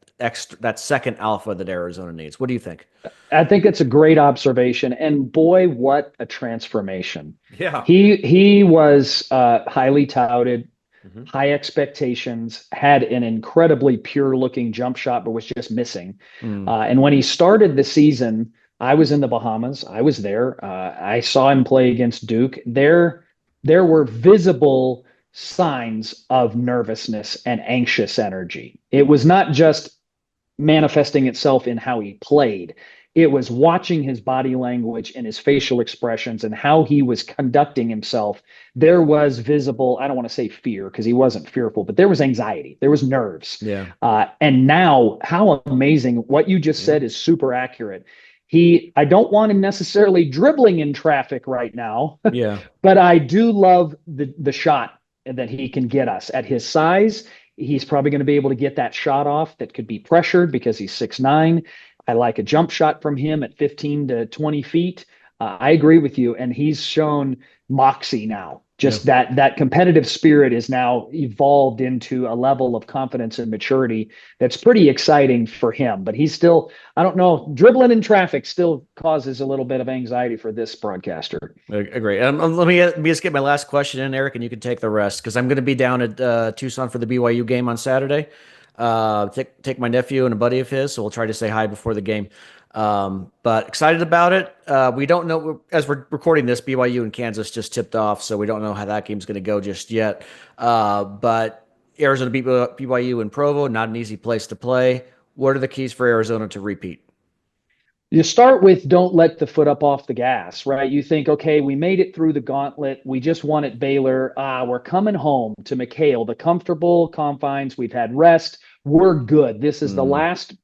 second alpha that Arizona needs. What do you think? I think it's a great observation. And boy, what a transformation. Yeah. He was highly touted, Mhm. high expectations, had an incredibly pure looking jump shot, but was just missing. Mm. And when he started the season, I was in the Bahamas. I was there. I saw him play against Duke. There were visible signs of nervousness and anxious energy. It was not just manifesting itself in how he played. It was watching his body language and his facial expressions and how he was conducting himself. There was visible, I don't want to say fear because he wasn't fearful, but there was anxiety. There was nerves. Yeah. And now, how amazing. What you just said is super accurate. I don't want him necessarily dribbling in traffic right now, Yeah. but I do love the shot that he can get us at his size. He's probably going to be able to get that shot off that could be pressured because he's 6'9". I like a jump shot from him at 15 to 20 feet. I agree with you. And he's shown moxie now. Just that competitive spirit is now evolved into a level of confidence and maturity that's pretty exciting for him. But he's still, I don't know, dribbling in traffic still causes a little bit of anxiety for this broadcaster. Agree. Let me just get my last question in, Eric, and you can take the rest because I'm going to be down at Tucson for the BYU game on Saturday. Take my nephew and a buddy of his, so we'll try to say hi before the game. But excited about it. We don't know, as we're recording this, BYU and Kansas just tipped off, so we don't know how that game's going to go just yet. But Arizona beat BYU in Provo, not an easy place to play. What are the keys for Arizona to repeat? You start with don't let the foot up off the gas, right? You think, okay, we made it through the gauntlet. We just won at Baylor. We're coming home to McHale, the comfortable confines. We've had rest. We're good. This is the last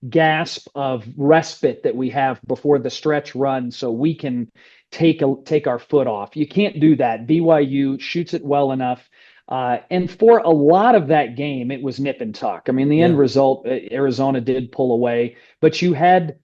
gasp of respite that we have before the stretch run so we can take our foot off. You can't do that. BYU shoots it well enough. And for a lot of that game, it was nip and tuck. I mean, the end result, Arizona did pull away, but you had,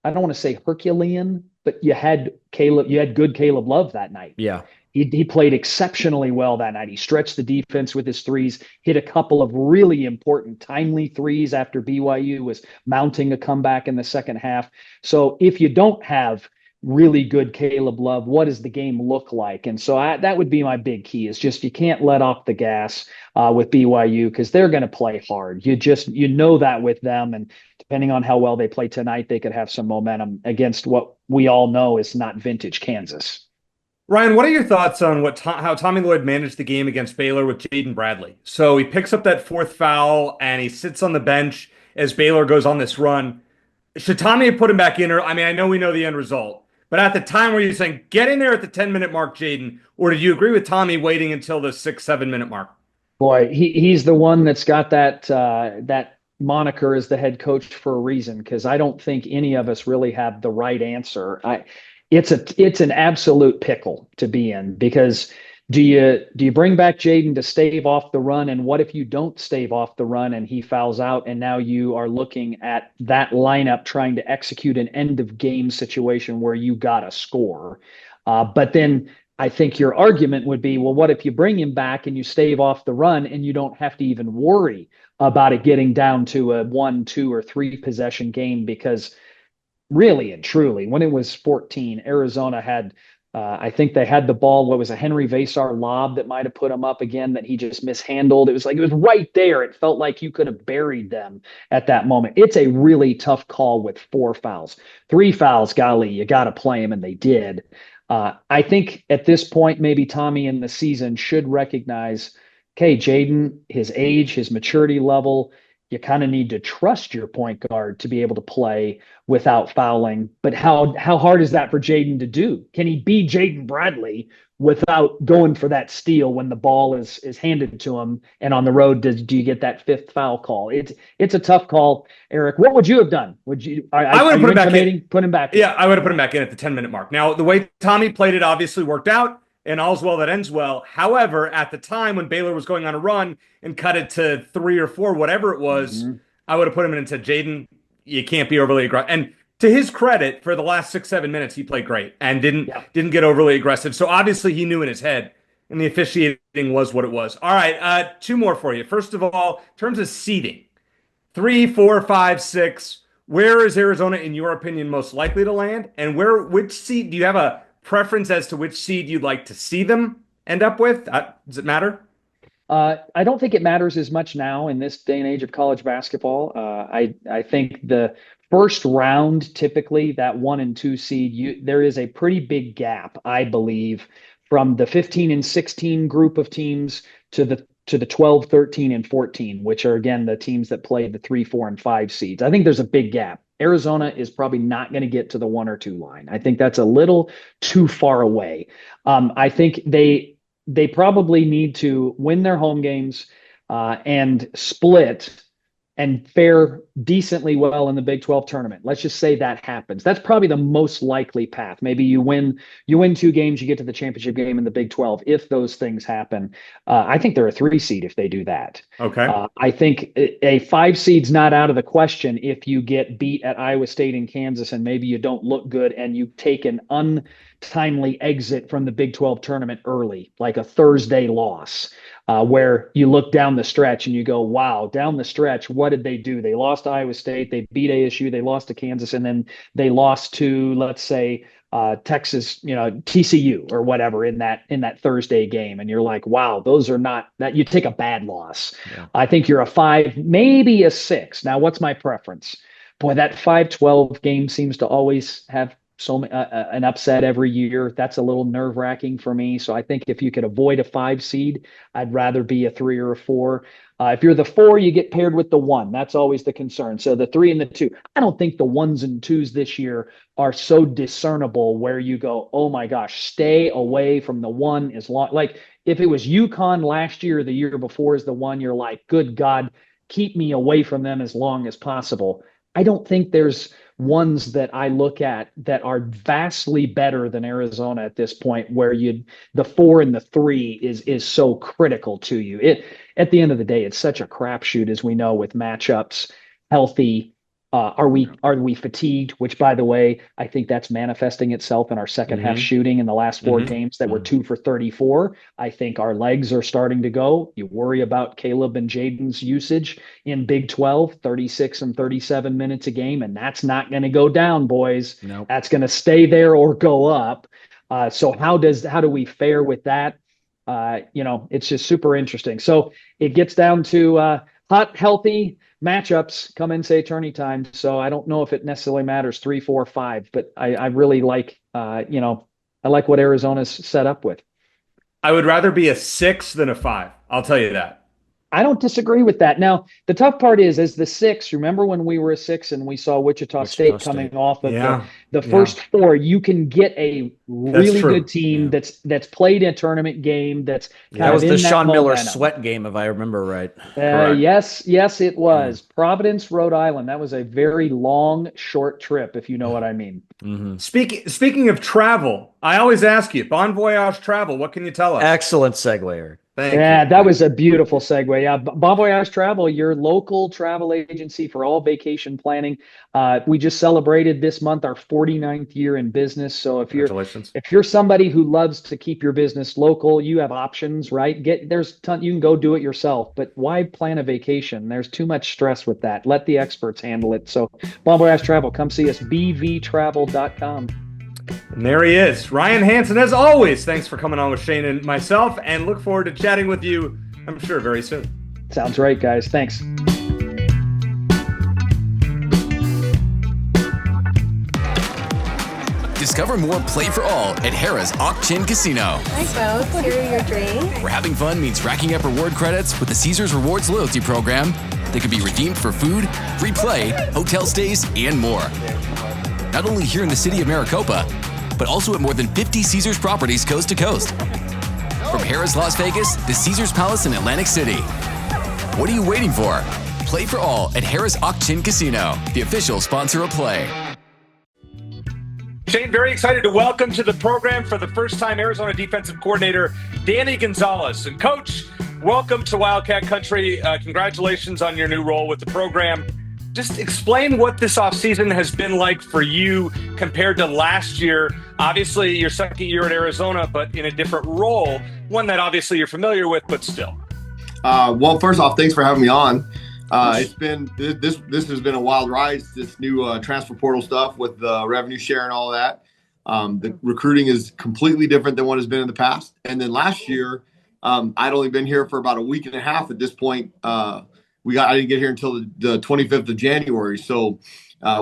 I don't want to say Herculean, but you had good Caleb Love that night. Yeah. He played exceptionally well that night. He stretched the defense with his threes, hit a couple of really important timely threes after BYU was mounting a comeback in the second half. So if you don't have really good Caleb Love, what does the game look like? And so that would be my big key is just you can't let off the gas with BYU because they're going to play hard. You know that with them. And depending on how well they play tonight, they could have some momentum against what we all know is not vintage Kansas. Ryan, what are your thoughts on how Tommy Lloyd managed the game against Baylor with Jaden Bradley? So he picks up that fourth foul and he sits on the bench as Baylor goes on this run. Should Tommy have put him back in? Or I mean, I know we know the end result, but at the time were you saying get in there at the 10-minute mark, Jaden, or did you agree with Tommy waiting until the 6-7 minute mark? Boy, he's the one that's got that moniker as the head coach for a reason because I don't think any of us really have the right answer. It's an absolute pickle to be in because do you bring back Jaden to stave off the run? And what if you don't stave off the run and he fouls out and now you are looking at that lineup trying to execute an end of game situation where you got to score? But then I think your argument would be, well, what if you bring him back and you stave off the run and you don't have to even worry about it getting down to a 1, 2, or 3 possession game because really and truly, when it was 14, Arizona had, I think they had the ball. What was a Henry Vasar lob that might have put him up again that he just mishandled? It was right there. It felt like you could have buried them at that moment. It's a really tough call with 4 fouls. 3 fouls, golly, you got to play him, and they did. I think at this point, maybe Tommy in the season should recognize, okay, Jaden, his age, his maturity level, you kind of need to trust your point guard to be able to play without fouling. But how hard is that for Jaden to do? Can he be Jaden Bradley without going for that steal when the ball is handed to him and on the road? Do you get that 5th foul call? It's a tough call, Eric. What would you have done? I would have put him back in. Put him back in. Yeah, I would have put him back in at the 10-minute mark. Now, the way Tommy played it obviously worked out. And all's well that ends well. However, at the time when Baylor was going on a run and cut it to 3 or 4, whatever it was, I would have put him in and said, Jaden, you can't be overly aggressive. And to his credit, for the last 6-7 minutes, he played great and didn't get overly aggressive. So obviously he knew in his head, and the officiating was what it was. All right, two more for you. First of all, in terms of seeding, 3, 4, 5, 6, where is Arizona, in your opinion, most likely to land? And which seed, do you have a preference as to which seed you'd like to see them end up with? Does it matter? I don't think it matters as much now in this day and age of college basketball. I think the first round, typically that 1 and 2 seed, there is a pretty big gap, I believe, from the 15 and 16 group of teams to the 12, 13, and 14, which are, again, the teams that play the 3, 4, and 5 seeds. I think there's a big gap. Arizona is probably not going to get to the 1 or 2 line. I think that's a little too far away. I think they probably need to win their home games and split and fare decently well in the Big 12 tournament. Let's just say that happens. That's probably the most likely path. Maybe you win 2 games, you get to the championship game in the Big 12. If those things happen, I think they're a 3 seed if they do that. Okay. I think a 5 seed's not out of the question if you get beat at Iowa State and Kansas and maybe you don't look good and you take an untimely exit from the Big 12 tournament early, like a Thursday loss. Where you look down the stretch and you go, wow, down the stretch, what did they do? They lost to Iowa State, they beat ASU, they lost to Kansas, and then they lost to, let's say, Texas, TCU or whatever in that Thursday game. And you're like, wow, those are not that you take a bad loss. Yeah. I think you're a 5, maybe a 6. Now, what's my preference? Boy, that 5-12 game seems to always have an upset every year. That's a little nerve-wracking for me. So I think if you could avoid a 5 seed, I'd rather be a 3 or a 4. If you're the 4, you get paired with the 1. That's always the concern. So the 3 and the 2. I don't think the 1s and 2s this year are so discernible where you go, oh my gosh, stay away from the 1 as long. Like if it was UConn last year or the year before as the 1, you're like, good God, keep me away from them as long as possible. I don't think there's ones that I look at that are vastly better than Arizona at this point, where the 4 and the 3 is so critical to you. At the end of the day, it's such a crapshoot, as we know, with matchups, healthy. Are we fatigued? Which, by the way, I think that's manifesting itself in our second half shooting in the last 4 games that were 2 for 34. I think our legs are starting to go. You worry about Caleb and Jaden's usage in Big 12, 36 and 37 minutes a game, and that's not going to go down, boys. Nope. That's going to stay there or go up. So how do we fare with that? It's just super interesting. So it gets down to hot, healthy matchups come in, say, tourney time. So I don't know if it necessarily matters 3, 4, 5, but I really like, I like what Arizona's set up with. I would rather be a 6 than a 5. I'll tell you that. I don't disagree with that. Now, the tough part is, as the 6, remember when we were a 6 and we saw Wichita State coming off of the first 4, you can get a really good team that's played a tournament game. That was the Sean Miller sweat game, if I remember right. Yes, it was. Providence, Rhode Island. That was a very long, short trip, if you know what I mean. Mm-hmm. Speaking of travel, I always ask you, Bon Voyage Travel, what can you tell us? Excellent segue, Eric. Thank you. That was a beautiful segue. Yeah, Bon Voyage Travel, your local travel agency for all vacation planning. We just celebrated this month our 49th year in business. So if you're somebody who loves to keep your business local, you have options, right? You can go do it yourself, but why plan a vacation? There's too much stress with that. Let the experts handle it. So Bon Voyage Travel, come see us, bvtravel.com. And there he is, Ryan Hansen. As always, thanks for coming on with Shane and myself, and look forward to chatting with you, I'm sure, very soon. Sounds right, guys. Thanks. Discover more Play for All at Harrah's Auction Casino. Hi, folks. Here are your drinks. Where having fun means racking up reward credits with the Caesars Rewards loyalty program that can be redeemed for food, free play, hotel stays, and more. Not only here in the city of Maricopa, but also at more than 50 Caesars properties coast to coast. From Harrah's Las Vegas to Caesars Palace in Atlantic City. What are you waiting for? Play for all at Harrah's Auction Casino, the official sponsor of Play. Shane, very excited to welcome to the program for the first time Arizona defensive coordinator Danny Gonzales. And Coach, welcome to Wildcat Country. Congratulations on your new role with the program. just explain what this offseason has been like for you compared to last year. Obviously, your second year at Arizona, but in a different role, one that obviously you're familiar with, but still. Well, first off, thanks for having me on. It's been this has been a wild ride. This new transfer portal stuff with revenue share and all that. The recruiting is completely different than what has been in the past. And then last year, I'd only been here for about a week and a half at this point. I didn't get here until the 25th of January. So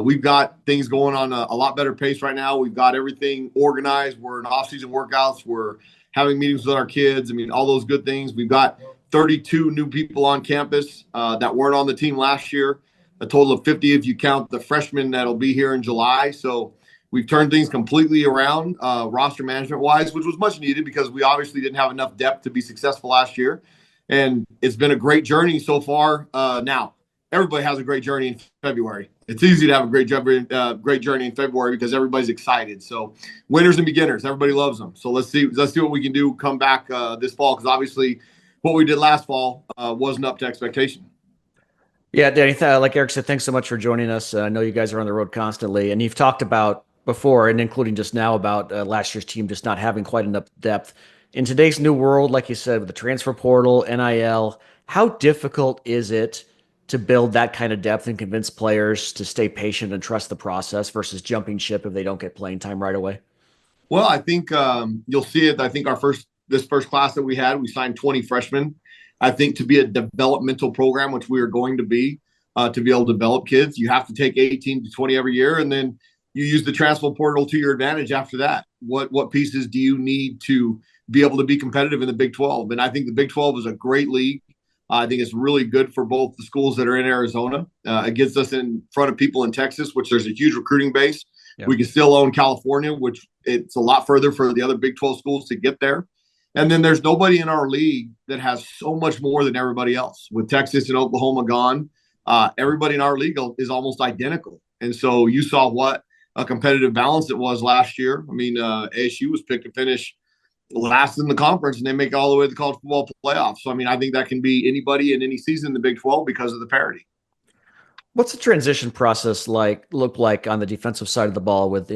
we've got things going on a lot better pace right now. We've got everything organized. We're in off-season workouts. We're having meetings with our kids. I mean, all those good things. We've got 32 new people on campus that weren't on the team last year, a total of 50 if you count the freshmen that'll be here in July. So we've turned things completely around roster management-wise, which was much needed because we obviously didn't have enough depth to be successful last year. And it's been a great journey so far. Now, everybody has a great journey in February. It's easy to have a great journey in February because everybody's excited. So winners and beginners, everybody loves them. So let's see what we can do come back this fall, because obviously what we did last fall wasn't up to expectation. Yeah, Danny, like Eric said, thanks so much for joining us. I know you guys are on the road constantly, and you've talked about before, and including just now, about last year's team just not having quite enough depth. In today's new world, like you said, with the transfer portal, NIL, how difficult is it to build that kind of depth and convince players to stay patient and trust the process versus jumping ship if they don't get playing time right away? Well, I think you'll see it. I think this first class that we had, we signed 20 freshmen. I think to be a developmental program, which we are going to be able to develop kids, you have to take 18 to 20 every year, and then you use the transfer portal to your advantage after that. What pieces do you need to be able to be competitive in the Big 12? And I think the Big 12 is a great league. I think it's really good for both the schools that are in Arizona. It gets us in front of people in Texas, which there's a huge recruiting base. Yeah. We can still own California, which it's a lot further for the other Big 12 schools to get there. And then there's nobody in our league that has so much more than everybody else. With Texas and Oklahoma gone, everybody in our league is almost identical. And so you saw what a competitive balance it was last year. I mean, ASU was picked to finish last in the conference, and they make it all the way to the college football playoffs. So, I mean, I think that can be anybody in any season in the Big 12 because of the parity. What's the transition process look like on the defensive side of the ball with,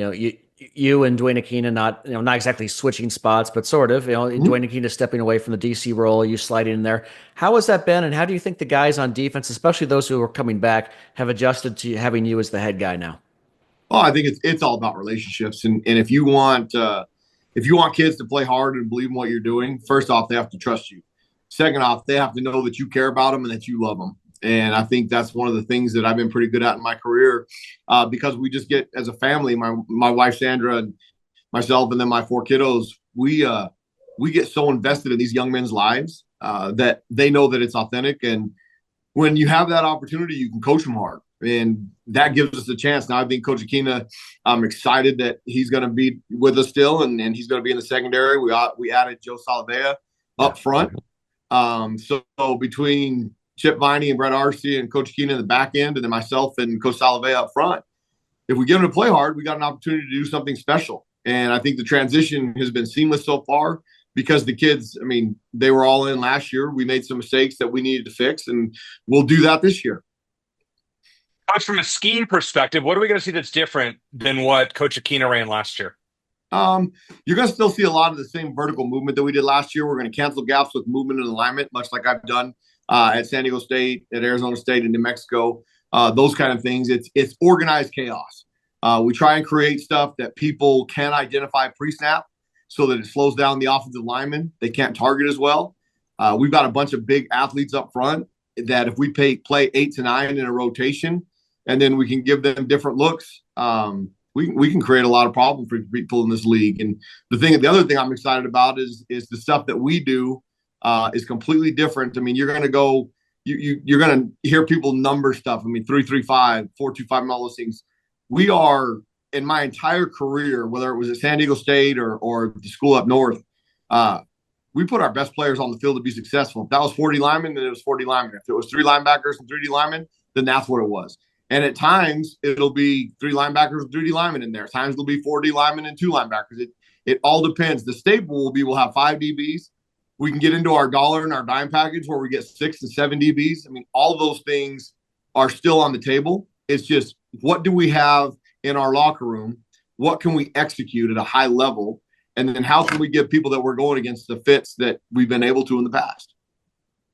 you and Dwayne Aquina not exactly switching spots, but sort of, Dwayne Aquina stepping away from the DC role, you sliding in there. How has that been, and how do you think the guys on defense, especially those who are coming back, have adjusted to having you as the head guy now? Oh, I think it's all about relationships, and if you want kids to play hard and believe in what you're doing, first off, they have to trust you. Second off, they have to know that you care about them and that you love them. And I think that's one of the things that I've been pretty good at in my career, because we just get, as a family, my wife Sandra and myself, and then my 4 kiddos, we get so invested in these young men's lives that they know that it's authentic. And when you have that opportunity, you can coach them hard. And that gives us a chance. Now, I think Coach Aquina, I'm excited that he's going to be with us still, and he's going to be in the secondary. We added Joe Salavea up front. So between Chip Viney and Brett Arcee and Coach Aquina in the back end, and then myself and Coach Salavea up front, if we get them to play hard, we got an opportunity to do something special. And I think the transition has been seamless so far because the kids, I mean, they were all in last year. We made some mistakes that we needed to fix, and we'll do that this year. Coach, from a scheme perspective, what are we going to see that's different than what Coach Aquina ran last year? You're going to still see a lot of the same vertical movement that we did last year. We're going to cancel gaps with movement and alignment, much like I've done at San Diego State, at Arizona State, and New Mexico. Those kind of things. It's organized chaos. We try and create stuff that people can identify pre-snap so that it slows down the offensive linemen. They can't target as well. We've got a bunch of big athletes up front that if we play 8 to 9 in a rotation, and then we can give them different looks, we can create a lot of problems for people in this league. And the other thing I'm excited about is the stuff that we do is completely different. I mean, you're going to go, you're going to hear people number stuff. I mean, 3-3-5, 4-2-5, all those things. We are, in my entire career, whether it was at San Diego State or the school up north, we put our best players on the field to be successful. If that was 40 linemen, then it was 40 linemen. If it was 3 linebackers and 3D linemen, then that's what it was. And at times, it'll be 3 linebackers and 3D linemen in there. At times, it'll be 4D linemen and 2 linebackers. It all depends. The staple will be we'll have 5 DBs. We can get into our dollar and our dime package where we get 6 to 7 DBs. I mean, all of those things are still on the table. It's just, what do we have in our locker room? What can we execute at a high level? And then how can we give people that we're going against the fits that we've been able to in the past?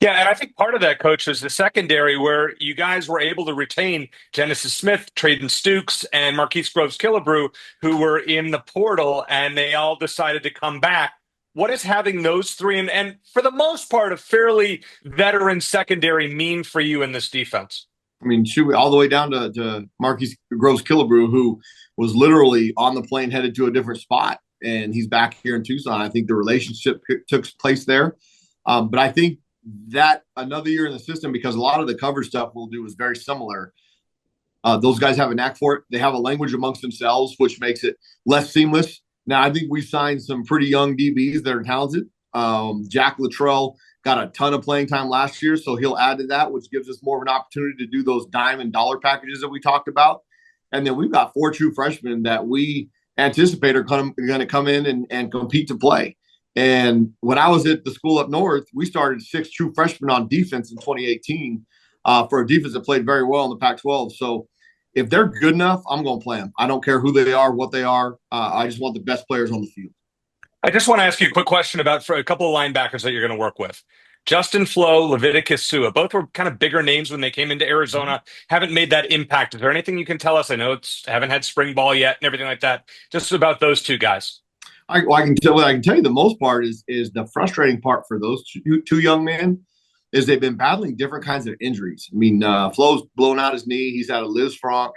Yeah, and I think part of that, Coach, is the secondary where you guys were able to retain Genesis Smith, Traden Stukes, and Marquise Groves-Killebrew, who were in the portal, and they all decided to come back. What is having those three, and for the most part, a fairly veteran secondary mean for you in this defense? I mean, all the way down to Marquise Groves-Killebrew, who was literally on the plane headed to a different spot, and he's back here in Tucson. I think the relationship took place there. But I think that another year in the system, because a lot of the cover stuff we'll do is very similar. Those guys have a knack for it. They have a language amongst themselves, which makes it less seamless. Now, I think we've signed some pretty young DBs that are talented. Jack Luttrell got a ton of playing time last year, so he'll add to that, which gives us more of an opportunity to do those dime and dollar packages that we talked about. And then we've got 4 true freshmen that we anticipate are going to come in and compete to play. And when I was at the school up north, we started 6 true freshmen on defense in 2018 for a defense that played very well in the Pac-12. So if they're good enough, I'm going to play them. I don't care who they are, what they are. I just want the best players on the field. I just want to ask you a quick question about for a couple of linebackers that you're going to work with. Justin Flo, Leviticus Sua, both were kind of bigger names when they came into Arizona, haven't made that impact. Is there anything you can tell us? I know haven't had spring ball yet and everything like that. Just about those two guys. I can tell you the most part is the frustrating part for those two young men is they've been battling different kinds of injuries. I mean, Flo's blown out his knee. He's had a Liz Franck.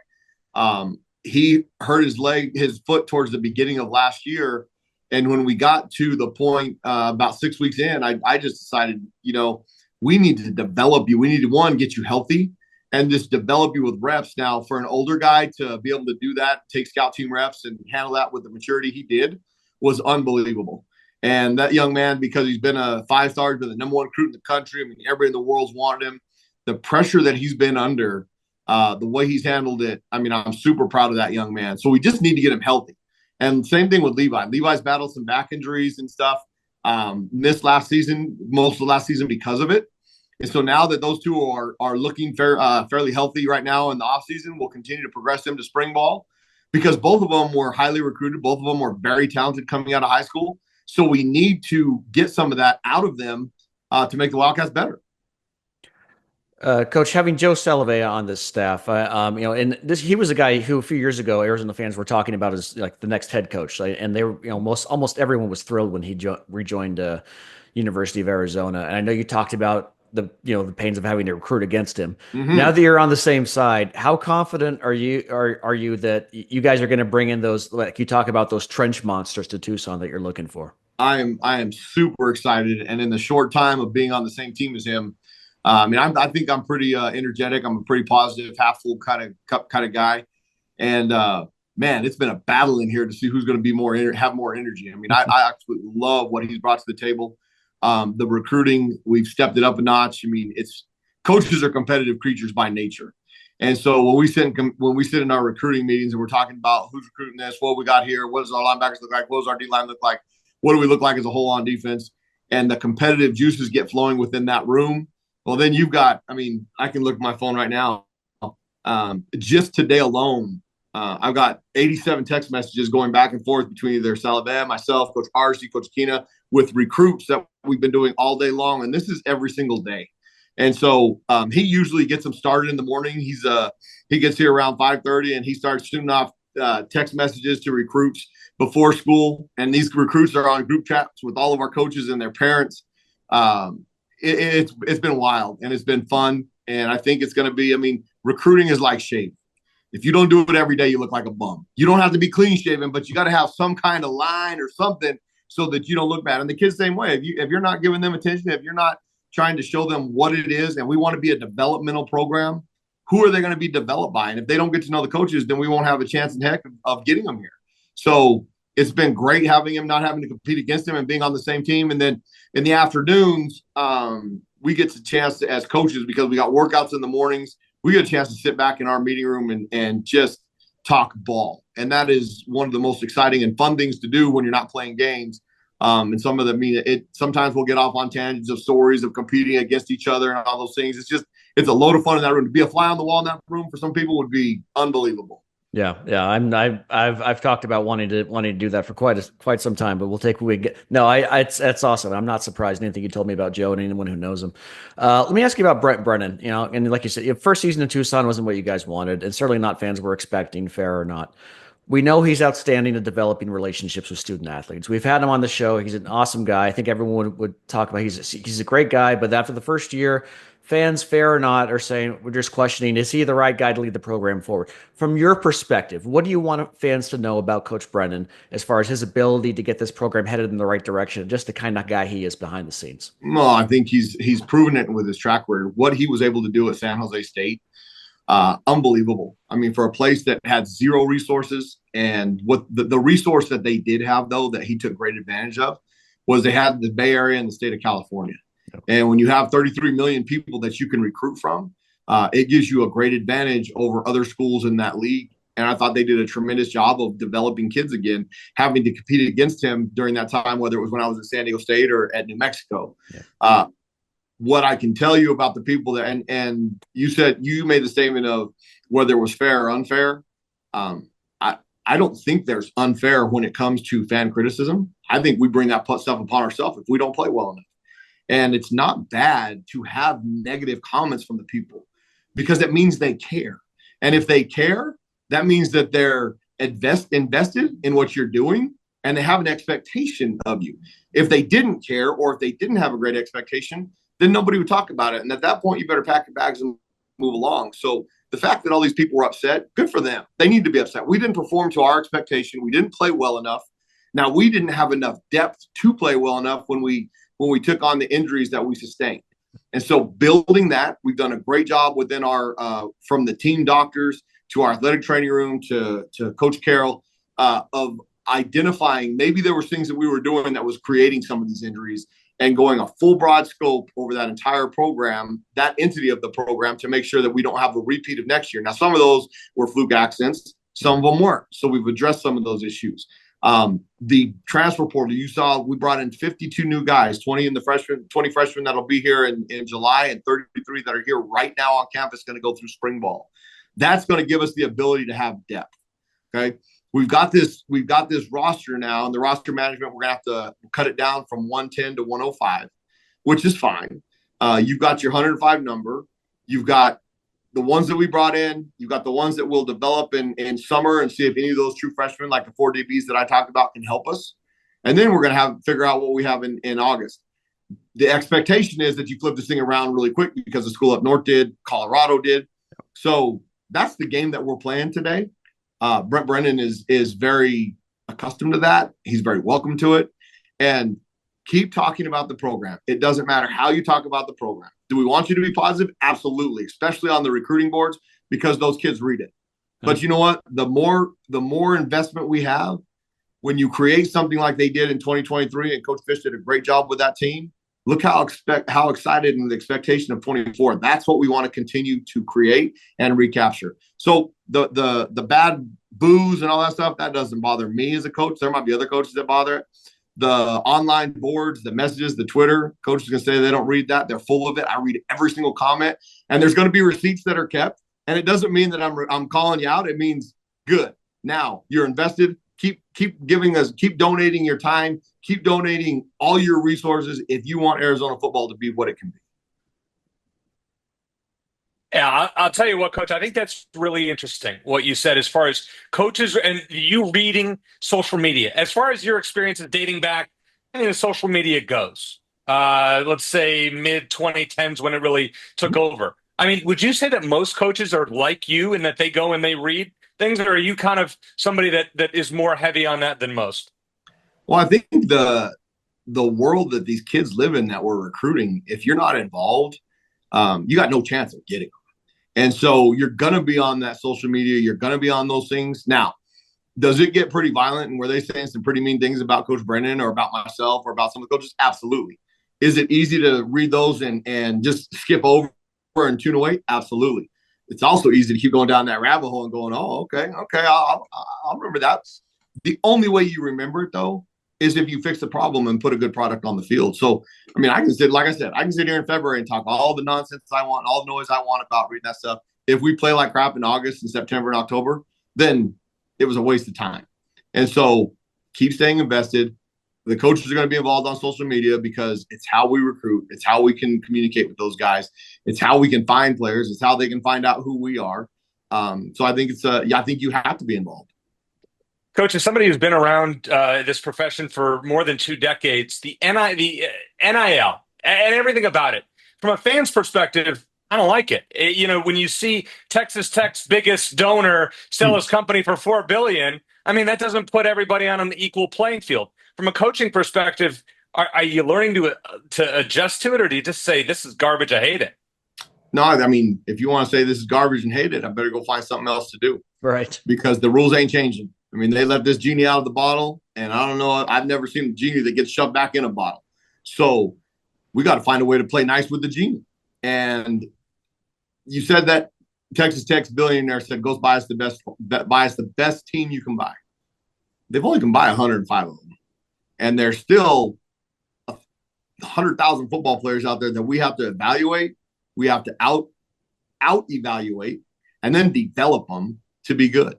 He hurt his foot towards the beginning of last year. And when we got to the point about 6 weeks in, I just decided, we need to develop you. We need to, one, get you healthy and just develop you with reps. Now, for an older guy to be able to do that, take scout team reps and handle that with the maturity he did was unbelievable. And that young man, because he's been a 5-star, he's been the number 1 recruit in the country. I mean, everybody in the world's wanted him. The pressure that he's been under, the way he's handled it, I mean, I'm super proud of that young man. So we just need to get him healthy. And same thing with Levi. Levi's battled some back injuries and stuff. Missed last season, most of the last season because of it. And so now that those two are looking fairly healthy right now in the offseason, we'll continue to progress them to spring ball because both of them were highly recruited. Both of them were very talented coming out of high school. So we need to get some of that out of them to make the Wildcats better. Coach, having Joe Salavea on this staff, and he was a guy who a few years ago Arizona fans were talking about as like the next head coach, and they were, almost everyone was thrilled when he rejoined University of Arizona. And I know you talked about the pains of having to recruit against him. Mm-hmm. Now that you're on the same side, how confident are you that you guys are going to bring in those, like you talk about, those trench monsters to Tucson that you're looking for? I am super excited, and in the short time of being on the same team as him. I think I'm pretty energetic. I'm a pretty positive, half full kind of guy. And man, it's been a battle in here to see who's going to be have more energy. I mean, I absolutely love what he's brought to the table. The recruiting, we've stepped it up a notch. I mean, coaches are competitive creatures by nature. And so when we sit in our recruiting meetings and we're talking about who's recruiting this, what we got here, what does our linebackers look like, what does our D-line look like, what do we look like as a whole on defense, and the competitive juices get flowing within that room. Well, then you've got, I can look at my phone right now. Just today alone, I've got 87 text messages going back and forth between either Salavea, myself, Coach Arcee, Coach Kina, with recruits that we've been doing all day long. And this is every single day. And so he usually gets them started in the morning. He gets here around 5:30 and he starts shooting off text messages to recruits before school. And these recruits are on group chats with all of our coaches and their parents. It's been wild and it's been fun. And I think it's going to be, recruiting is like shaving. If you don't do it every day, you look like a bum. You don't have to be clean shaven, but you got to have some kind of line or something so that you don't look bad. And the kids, same way. If you're not giving them attention, if you're not trying to show them what it is, and we want to be a developmental program, who are they going to be developed by? And if they don't get to know the coaches, then we won't have a chance in heck of getting them here. So it's been great having him, not having to compete against him and being on the same team. And then in the afternoons, we get the chance to, as coaches, because we got workouts in the mornings, we get a chance to sit back in our meeting room and just talk ball. And that is one of the most exciting and fun things to do when you're not playing games. And some of them, sometimes we'll get off on tangents of stories of competing against each other and all those things. It's a load of fun in that room. To be a fly on the wall in that room for some people would be unbelievable. Yeah, yeah. I've talked about wanting to do that for quite some time, but it's awesome. I'm not surprised anything you told me about Joe and anyone who knows him. Let me ask you about Brent Brennan. And like you said, your first season in Tucson wasn't what you guys wanted, and certainly not fans were expecting, fair or not. We know he's outstanding at developing relationships with student athletes. We've had him on the show. He's an awesome guy. I think everyone would talk about he's a great guy, but after the first year, fans, fair or not, are saying we're just questioning, is he the right guy to lead the program forward? From your perspective, what do you want fans to know about Coach Brennan as far as his ability to get this program headed in the right direction, just the kind of guy he is behind the scenes? Well, I think he's proven it with his track record. What he was able to do at San Jose State, unbelievable. I mean, for a place that had zero resources, and what the resource that they did have, though, that he took great advantage of, was they had the Bay Area and the state of California. And when you have 33 million people that you can recruit from, it gives you a great advantage over other schools in that league. And I thought they did a tremendous job of developing kids again, having to compete against him during that time, whether it was when I was at San Diego State or at New Mexico. Yeah. What I can tell you about the people that, and you made the statement of whether it was fair or unfair. I don't think there's unfair when it comes to fan criticism. I think we bring that stuff upon ourselves if we don't play well enough. And it's not bad to have negative comments from the people because it means they care. And if they care, that means that they're invested in what you're doing and they have an expectation of you. If they didn't care or if they didn't have a great expectation, then nobody would talk about it. And at that point, you better pack your bags and move along. So the fact that all these people were upset, good for them. They need to be upset. We didn't perform to our expectation. We didn't play well enough. Now, we didn't have enough depth to play well enough when we took on the injuries that we sustained. And so building that, we've done a great job within our from the team doctors to our athletic training room to Coach Carroll of identifying maybe there were things that we were doing that was creating some of these injuries and going a full broad scope over that entire program, that entity of the program, to make sure that we don't have a repeat of next year. Now, some of those were fluke accidents. Some of them weren't. So we've addressed some of those issues. The transfer portal, you saw we brought in 52 new guys, 20 freshmen that'll be here in July, and 33 that are here right now on campus going to go through spring ball. That's going to give us the ability to have depth. Okay. We've got this roster now, and the roster management, we're going to have to cut it down from 110 to 105, which is fine. You've got your 105 number. You've got the ones that we brought in. You've got the ones that we'll develop in summer and see if any of those true freshmen, like the 4 DBs that I talked about, can help us. And then we're going to figure out what we have in August. The expectation is that you flip this thing around really quick because the school up north did, Colorado did. So that's the game that we're playing today. Brent Brennan is very accustomed to that. He's very welcome to it. And keep talking about the program. It doesn't matter how you talk about the program. Do we want you to be positive? Absolutely, especially on the recruiting boards because those kids read it. But you know what? The more investment we have, when you create something like they did in 2023, and Coach Fish did a great job with that team, look how excited and the expectation of 24. That's what we want to continue to create and recapture. So the bad boos and all that stuff, that doesn't bother me as a coach. There might be other coaches that bother it. The online boards, the messages, the Twitter, coaches can say they don't read that. They're full of it. I read every single comment, and there's going to be receipts that are kept. And it doesn't mean that I'm calling you out. It means good. Now you're invested. Keep donating your time. Keep donating all your resources if you want Arizona football to be what it can be. Yeah, I'll tell you what, Coach, I think that's really interesting what you said as far as coaches and you reading social media. As far as your experiences dating back, I mean, the social media goes, let's say mid-2010s when it really took over. I mean, would you say that most coaches are like you in that they go and they read things, or are you kind of somebody that is more heavy on that than most? Well, I think the world that these kids live in that we're recruiting, if you're not involved, you got no chance of getting them. And so you're going to be on that social media. You're going to be on those things. Now, does it get pretty violent? And were they saying some pretty mean things about Coach Brennan or about myself or about some of the coaches? Absolutely. Is it easy to read those and just skip over and tune away? Absolutely. It's also easy to keep going down that rabbit hole and going, oh, okay, I'll remember that. The only way you remember it, though, is if you fix the problem and put a good product on the field. So, I mean, I can sit here in February and talk all the nonsense I want, all the noise I want about reading that stuff. If we play like crap in August and September and October, then it was a waste of time. And so keep staying invested. The coaches are going to be involved on social media because it's how we recruit. It's how we can communicate with those guys. It's how we can find players. It's how they can find out who we are. So I think I think you have to be involved. Coach, as somebody who's been around this profession for more than 2 decades, the NIL and everything about it, from a fan's perspective, I don't like it. When you see Texas Tech's biggest donor sell his company for $4 billion, I mean, that doesn't put everybody on an equal playing field. From a coaching perspective, are you learning to adjust to it, or do you just say this is garbage, I hate it? No, I mean, if you want to say this is garbage and hate it, I better go find something else to do. Right. Because the rules ain't changing. I mean, they let this genie out of the bottle, and I don't know. I've never seen a genie that gets shoved back in a bottle. So we got to find a way to play nice with the genie. And you said that Texas Tech's billionaire said, "Goes buy us the best team you can buy." They've only can buy 105 of them, and there's still 100,000 football players out there that we have to evaluate. We have to out evaluate, and then develop them to be good.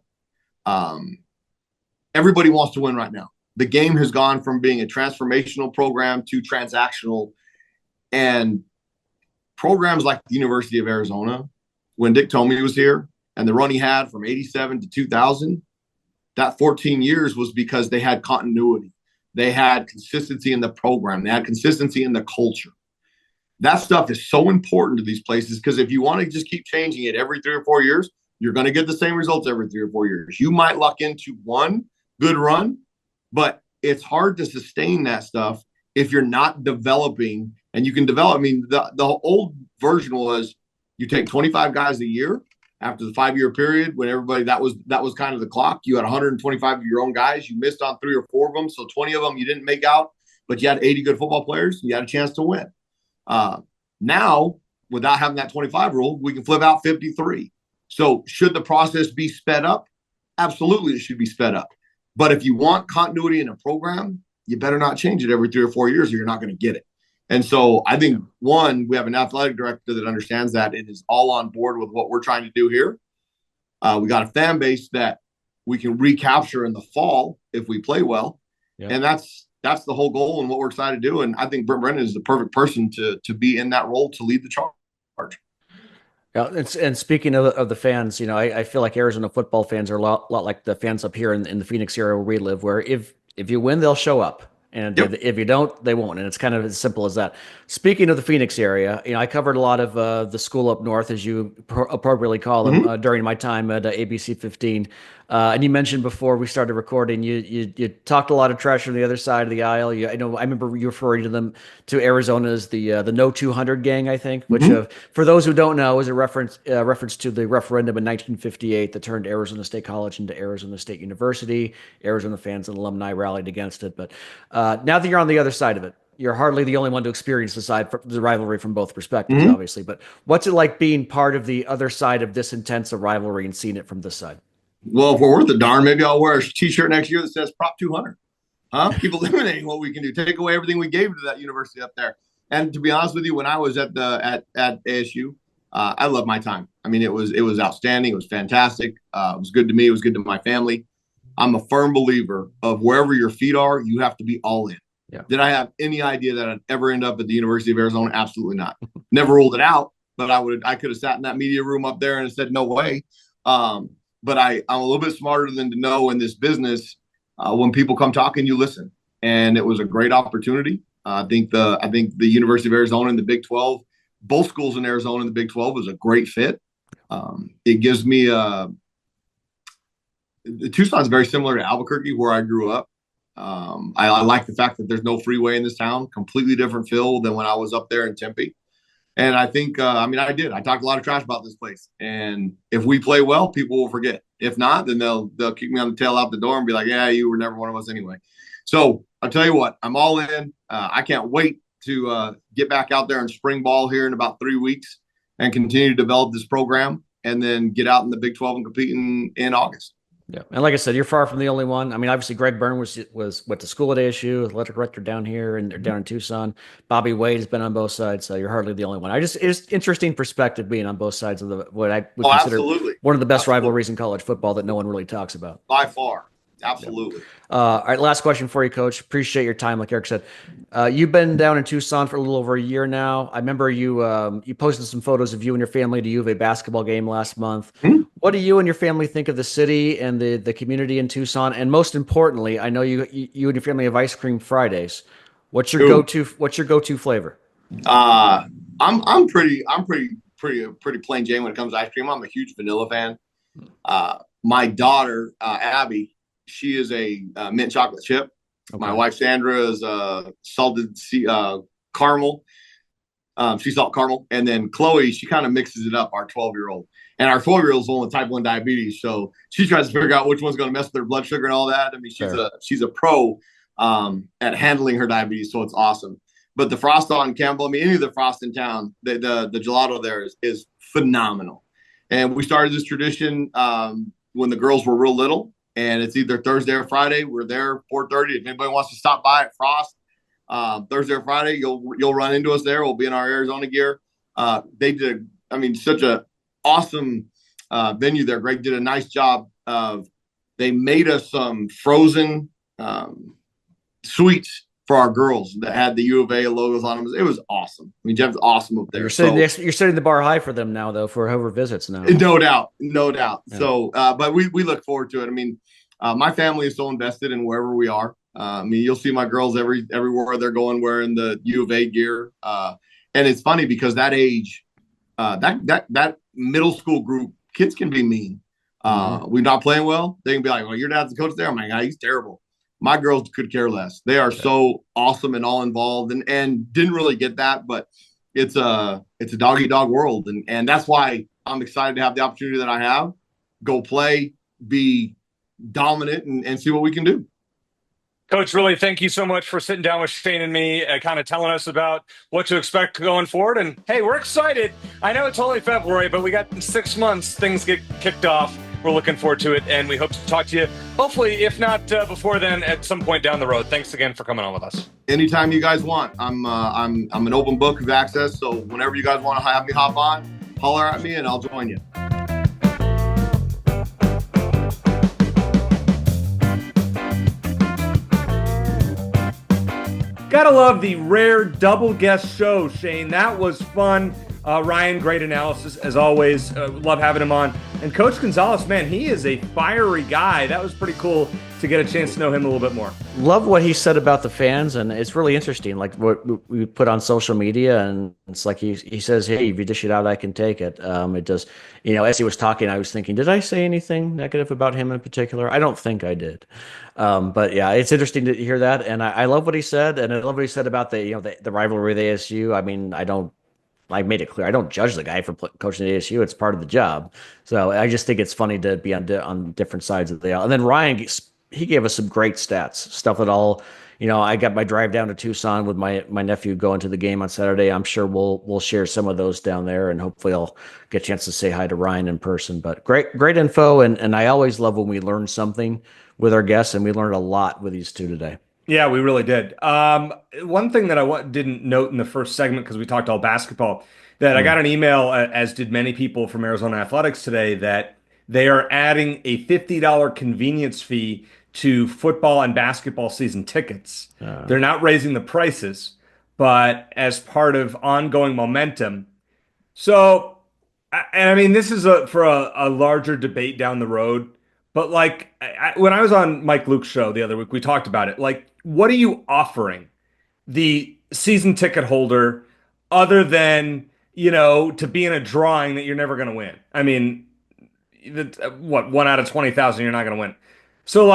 Everybody wants to win right now. The game has gone from being a transformational program to transactional. And programs like the University of Arizona, when Dick Tomey was here and the run he had from 87 to 2000, that 14 years was because they had continuity. They had consistency in the program. They had consistency in the culture. That stuff is so important to these places because if you want to just keep changing it every 3 or 4 years, you're going to get the same results every 3 or 4 years. You might luck into one good run, but it's hard to sustain that stuff if you're not developing. And you can develop. I mean, the old version was you take 25 guys a year after the 5-year period when everybody that was kind of the clock. You had 125 of your own guys. You missed on 3 or 4 of them, so 20 of them you didn't make out, but you had 80 good football players. You had a chance to win. Now, without having that 25 rule, we can flip out 53. So should the process be sped up? Absolutely, it should be sped up. But if you want continuity in a program, you better not change it every 3 or 4 years or you're not going to get it. And so I think, one, we have an athletic director that understands that and is all on board with what we're trying to do here. We got a fan base that we can recapture in the fall if we play well. Yeah. And that's the whole goal and what we're excited to do. And I think Brent Brennan is the perfect person to be in that role to lead the charge. Yeah, and speaking of the fans, I feel like Arizona football fans are a lot like the fans up here in the Phoenix area where we live, where if you win, they'll show up. And if you don't, they won't. And it's kind of as simple as that. Speaking of the Phoenix area, I covered a lot of the school up north, as you appropriately call them, during my time at ABC 15. And you mentioned before we started recording, you talked a lot of trash from the other side of the aisle. I remember you referring to them to Arizona as the No 200 gang, I think, which for those who don't know is a reference to the referendum in 1958 that turned Arizona State College into Arizona State University. Arizona fans and alumni rallied against it. But now that you're on the other side of it, you're hardly the only one to experience the rivalry from both perspectives, obviously. But what's it like being part of the other side of this intense a rivalry and seeing it from this side? Well, if we're worth a darn, maybe I'll wear a T-shirt next year that says Prop 200. Keep eliminating what we can do. Take away everything we gave to that university up there. And to be honest with you, when I was at ASU, I loved my time. I mean, it was outstanding. It was fantastic. It was good to me. It was good to my family. I'm a firm believer of wherever your feet are, you have to be all in. Yeah. Did I have any idea that I'd ever end up at the University of Arizona? Absolutely not. Never ruled it out, but I could have sat in that media room up there and said, no way. But I'm a little bit smarter than to know in this business, when people come talking, you listen. And it was a great opportunity. I think the University of Arizona and the Big 12, both schools in Arizona and the Big 12 was a great fit. It gives me Tucson's very similar to Albuquerque, where I grew up. I like the fact that there's no freeway in this town, completely different feel than when I was up there in Tempe. And I think, I talked a lot of trash about this place. And if we play well, people will forget. If not, then they'll kick me on the tail out the door and be like, yeah, you were never one of us anyway. So I'll tell you what, I'm all in. I can't wait to get back out there and spring ball here in about 3 weeks and continue to develop this program and then get out in the Big 12 and compete in August. Yeah, and like I said, you're far from the only one. I mean, obviously, Greg Byrne went to school at ASU, athletic director down here and they're down in Tucson. Bobby Wade has been on both sides, so you're hardly the only one. It's interesting perspective being on both sides of what I would consider Absolutely. one of the best rivalries in college football that no one really talks about. By far. Absolutely. All right, last question for you, Coach. Appreciate your time. Like Eric said, you've been down in Tucson for a little over a year now. I remember you posted some photos of you and your family to U of A basketball game last month. What do you and your family think of the city and the community in Tucson? And most importantly, I know you and your family have ice cream Fridays. What's your go-to flavor? I'm pretty plain Jane when it comes to ice cream. I'm a huge vanilla fan. My daughter Abby, she is a mint chocolate chip. Okay. My wife Sandra is salted caramel. She's salt caramel, and then Chloe, she kind of mixes it up. Our 12-year-old, and our 12-year-old is only type 1 diabetes, so she tries to figure out which one's going to mess with her blood sugar and all that. I mean, she's a pro at handling her diabetes, so it's awesome. But the frost on Campbell, I mean, any of the frost in town, the gelato there is phenomenal. And we started this tradition when the girls were real little. And it's either Thursday or Friday. We're there 4:30. If anybody wants to stop by at Frost Thursday or Friday, you'll run into us there. We'll be in our Arizona gear. They did, such a awesome venue there. Greg did a nice job of. They made us some frozen sweets for our girls that had the U of A logos on them. It was awesome. I mean, Jeff's awesome up there. You're setting the bar high for them now, though, for whoever visits now. No doubt. Yeah. So, but we look forward to it. I mean, my family is so invested in wherever we are. You'll see my girls everywhere they're going wearing the U of A gear. And it's funny because that age, that middle school group, kids can be mean. We're not playing well. They can be like, well, your dad's the coach there. I'm like, he's terrible. My girls could care less. They are so awesome and all involved and didn't really get that, but it's a dog eat dog world. And that's why I'm excited to have the opportunity that I have, go play, be dominant and see what we can do. Coach, really, thank you so much for sitting down with Shane and me, kind of telling us about what to expect going forward. And hey, we're excited. I know it's only February, but we got 6 months, things get kicked off. We're looking forward to it, and we hope to talk to you, hopefully, if not before then, at some point down the road. Thanks again for coming on with us. Anytime you guys want. I'm an open book of access, so whenever you guys want to have me hop on, holler at me, and I'll join you. Gotta love the rare double guest show, Shane. That was fun. Ryan, great analysis as always. Love having him on. And Coach Gonzalez, man, he is a fiery guy. That was pretty cool to get a chance to know him a little bit more. Love what he said about the fans, and it's really interesting. Like what we put on social media, and it's like he says, "Hey, if you dish it out, I can take it." It does. As he was talking, I was thinking, did I say anything negative about him in particular? I don't think I did. But yeah, it's interesting to hear that, and I love what he said, and I love what he said about the rivalry with ASU. I mean, I made it clear I don't judge the guy for coaching at ASU. It's part of the job. So I just think it's funny to be on different sides of the aisle. And then Ryan, he gave us some great stats, stuff that all, I got my drive down to Tucson with my nephew going to the game on Saturday. I'm sure we'll share some of those down there, and hopefully I'll get a chance to say hi to Ryan in person. But great info, and I always love when we learn something with our guests, and we learned a lot with these two today. Yeah, we really did. One thing that I didn't note in the first segment, because we talked all basketball, that I got an email, as did many people from Arizona Athletics today, that they are adding a $50 convenience fee to football and basketball season tickets. They're not raising the prices, but as part of ongoing momentum. So, this is for a larger debate down the road. But when I was on Mike Luke's show the other week, we talked about it. Like, what are you offering the season ticket holder other than, to be in a drawing that you're never going to win? I mean, 1 out of 20,000 you're not going to win. So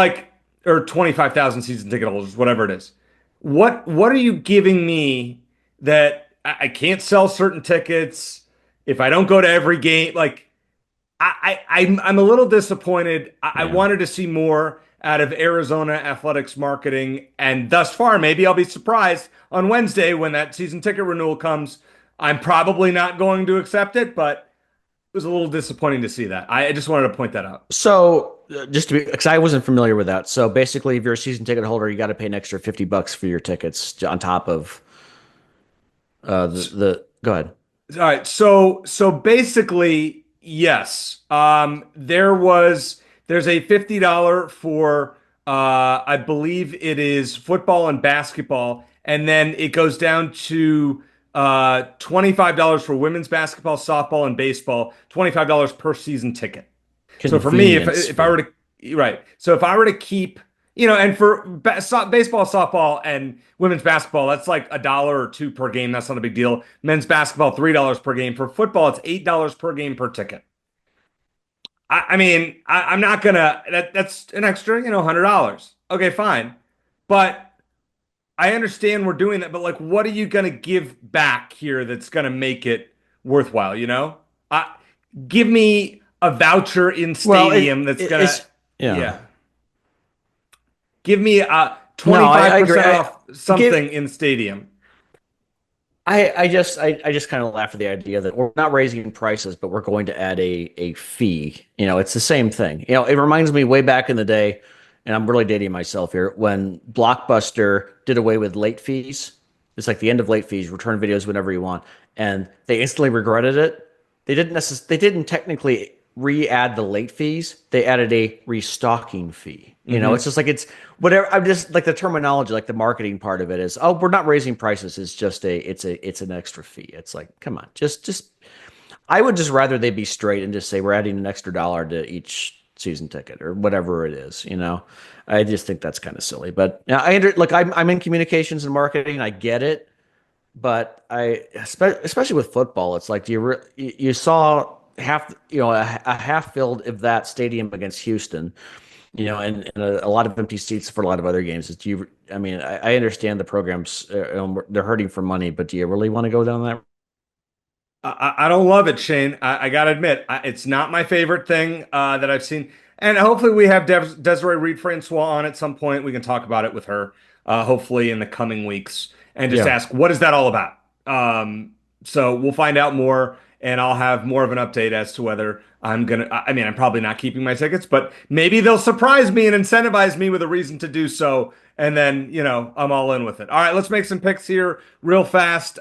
or 25,000 season ticket holders, whatever it is. What are you giving me that I can't sell certain tickets if I don't go to every game? I'm a little disappointed. I wanted to see more out of Arizona Athletics marketing, and thus far, maybe I'll be surprised on Wednesday when that season ticket renewal comes. I'm probably not going to accept it, but was a little disappointing to see that. I just wanted to point that out. So just to be, because I wasn't familiar with that. So basically, if you're a season ticket holder, you got to pay an extra $50 for your tickets on top of the. Go ahead. All right. So basically, yes. There's a $50 for I believe it is football and basketball, and then it goes down to $25 for women's basketball, softball, and baseball, $25 per season ticket. So for me, if I were to right, so if I were to keep, and for baseball, softball, and women's basketball, that's like $1 or $2 per game. That's not a big deal. Men's basketball, $3 per game. For football, it's $8 per game per ticket. I mean, I'm not gonna. That's an extra, $100. Okay, fine, but I understand we're doing that. But like, what are you gonna give back here that's gonna make it worthwhile? Give me a voucher in stadium that's gonna. Yeah. Give me a 25% off something in stadium. I just kind of laugh at the idea that we're not raising prices, but we're going to add a fee. It's the same thing. It reminds me way back in the day, and I'm really dating myself here, when Blockbuster did away with late fees. It's like the end of late fees, return videos whenever you want, and they instantly regretted it. They didn't technically re-add the late fees. They added a restocking fee. It's just like, it's whatever. I'm just like, the terminology, like the marketing part of it is, oh, we're not raising prices. It's just it's an extra fee. It's like, come on, just I would just rather they be straight and just say we're adding an extra $1 to each season ticket or whatever it is. I just think that's kind of silly. But I'm in communications and marketing. I get it, but especially with football, it's like, you saw a half filled of that stadium against Houston, and a lot of empty seats for a lot of other games. I understand the programs, they're hurting for money, but do you really want to go down that? I don't love it, Shane. I got to admit, it's not my favorite thing that I've seen. And hopefully we have Desiree Reed-Francois on at some point. We can talk about it with her, hopefully in the coming weeks, and just ask, what is that all about? So we'll find out more, and I'll have more of an update as to whether I'm probably not keeping my tickets, but maybe they'll surprise me and incentivize me with a reason to do so. And then, I'm all in with it. All right, let's make some picks here real fast.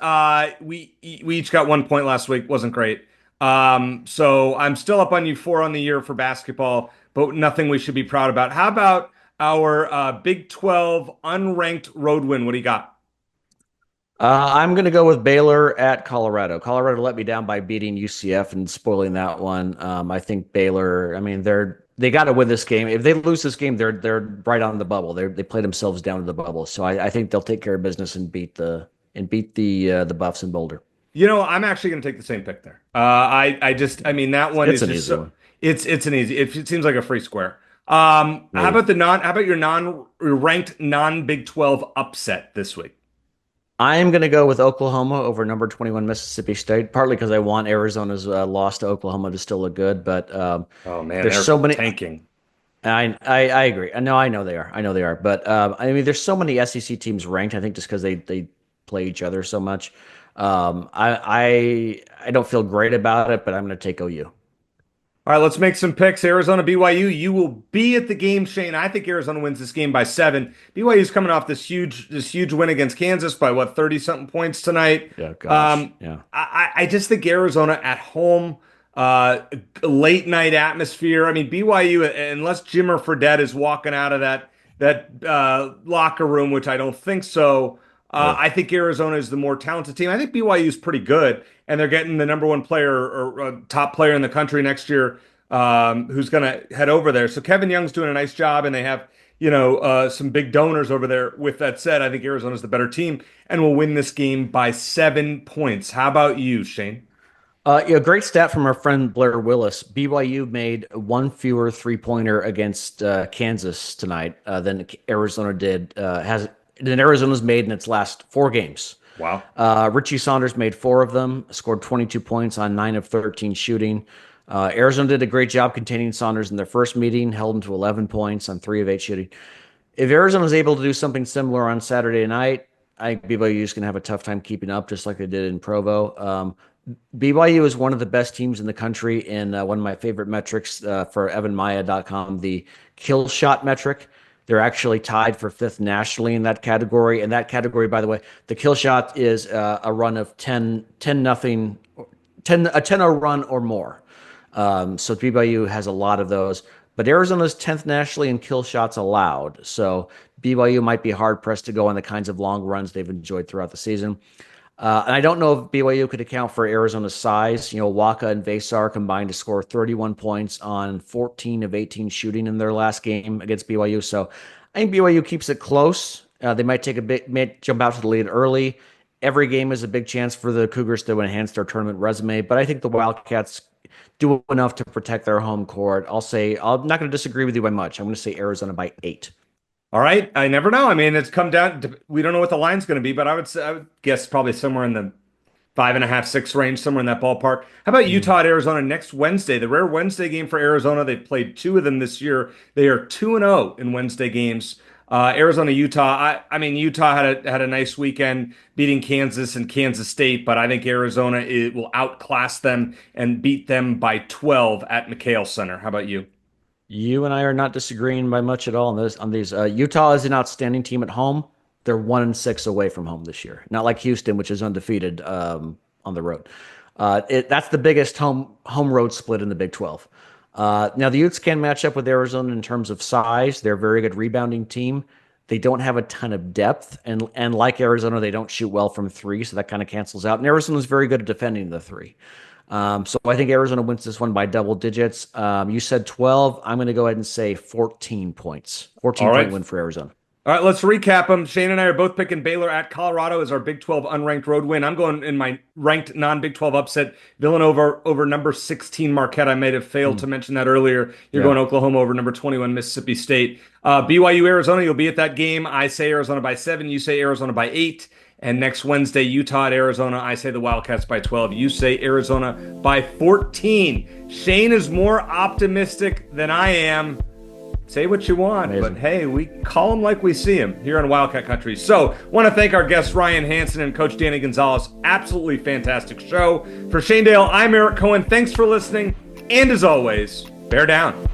We each got 1 point last week. Wasn't great. So I'm still up on you 4 on the year for basketball, but nothing we should be proud about. How about our Big 12 unranked road win? What do you got? I'm going to go with Baylor at Colorado. Colorado let me down by beating UCF and spoiling that one. I think Baylor, they got to win this game. If they lose this game, they're right on the bubble. They play themselves down to the bubble. So I think they'll take care of business and beat the Buffs in Boulder. I'm actually going to take the same pick there. That one is an easy one. It's an easy. It seems like a free square. How about your non-ranked non-Big 12 upset this week? I'm going to go with Oklahoma over number 21 Mississippi State, partly because I want Arizona's loss to Oklahoma to still look good. But there's so many tanking. I agree. I know they are. But there's so many SEC teams ranked. I think just because they play each other so much. I don't feel great about it, but I'm going to take OU. All right, let's make some picks. Arizona, BYU. You will be at the game, Shane. I think Arizona wins this game by 7. BYU's coming off this huge win against Kansas by 30-something points tonight. Yeah, gosh. I just think Arizona at home, late night atmosphere. BYU, unless Jimmer Fredette is walking out of that locker room, which I don't think so. I think Arizona is the more talented team. I think BYU is pretty good, and they're getting the number 1 player or top player in the country next year, who's going to head over there. So Kevin Young's doing a nice job, and they have some big donors over there. With that said, I think Arizona's the better team and will win this game by 7 points. How about you, Shane? Great stat from our friend Blair Willis. BYU made 1 fewer 3-pointer against Kansas tonight than Arizona did. Than Arizona's made in its last 4 games. Wow. Richie Saunders made 4 of them, scored 22 points on 9 of 13 shooting. Arizona did a great job containing Saunders in their first meeting, held him to 11 points on 3 of 8 shooting. If Arizona is able to do something similar on Saturday night, I think BYU is going to have a tough time keeping up, just like they did in Provo. BYU is one of the best teams in the country in one of my favorite metrics for evanmaya.com, the kill shot metric. They're actually tied for 5th nationally in that category. And that category, by the way, the kill shot is a run of 10-0 run or more. So BYU has a lot of those. But Arizona's 10th nationally in kill shots allowed. So BYU might be hard-pressed to go on the kinds of long runs they've enjoyed throughout the season. And I don't know if BYU could account for Arizona's size. Waka and Vesar combined to score 31 points on 14 of 18 shooting in their last game against BYU. So I think BYU keeps it close. They might jump out to the lead early. Every game is a big chance for the Cougars to enhance their tournament resume. But I think the Wildcats do enough to protect their home court. I'm not going to disagree with you by much. I'm going to say Arizona by 8. All right. I never know. I mean, it's come down to, we don't know what the line's going to be, but I would guess probably somewhere in the 5.5, 6 range, somewhere in that ballpark. How about Utah at Arizona next Wednesday? The rare Wednesday game for Arizona. They've played 2 of them this year. They are 2-0 in Wednesday games. Arizona, Utah. I mean, Utah had a nice weekend beating Kansas and Kansas State, but I think Arizona will outclass them and beat them by 12 at McHale Center. How about you? You and I are not disagreeing by much at all on these. Utah is an outstanding team at home. They're 1-6 away from home this year. Not like Houston, which is undefeated on the road. That's the biggest home road split in the Big 12. Now the Utes can match up with Arizona in terms of size. They're a very good rebounding team. They don't have a ton of depth, and like Arizona, they don't shoot well from 3, so that kind of cancels out. And Arizona's very good at defending the 3. So I think Arizona wins this one by double digits. You said 12. I'm going to go ahead and say 14 points. 14-point win for Arizona. All right, let's recap them. Shane and I are both picking Baylor at Colorado as our Big 12 unranked road win. I'm going in my ranked non-Big 12 upset, Villanova over number 16 Marquette. I may have failed to mention that earlier. You're going Oklahoma over number 21 Mississippi State. BYU, Arizona, you'll be at that game. I say Arizona by 7. You say Arizona by 8. And next Wednesday, Utah at Arizona. I say the Wildcats by 12. You say Arizona by 14. Shane is more optimistic than I am. Say what you want, but hey, we call them like we see them here in Wildcat Country. So, want to thank our guests Ryan Hansen and Coach Danny Gonzales. Absolutely fantastic show. For Shane Dale, I'm Eric Cohen. Thanks for listening, and as always, bear down.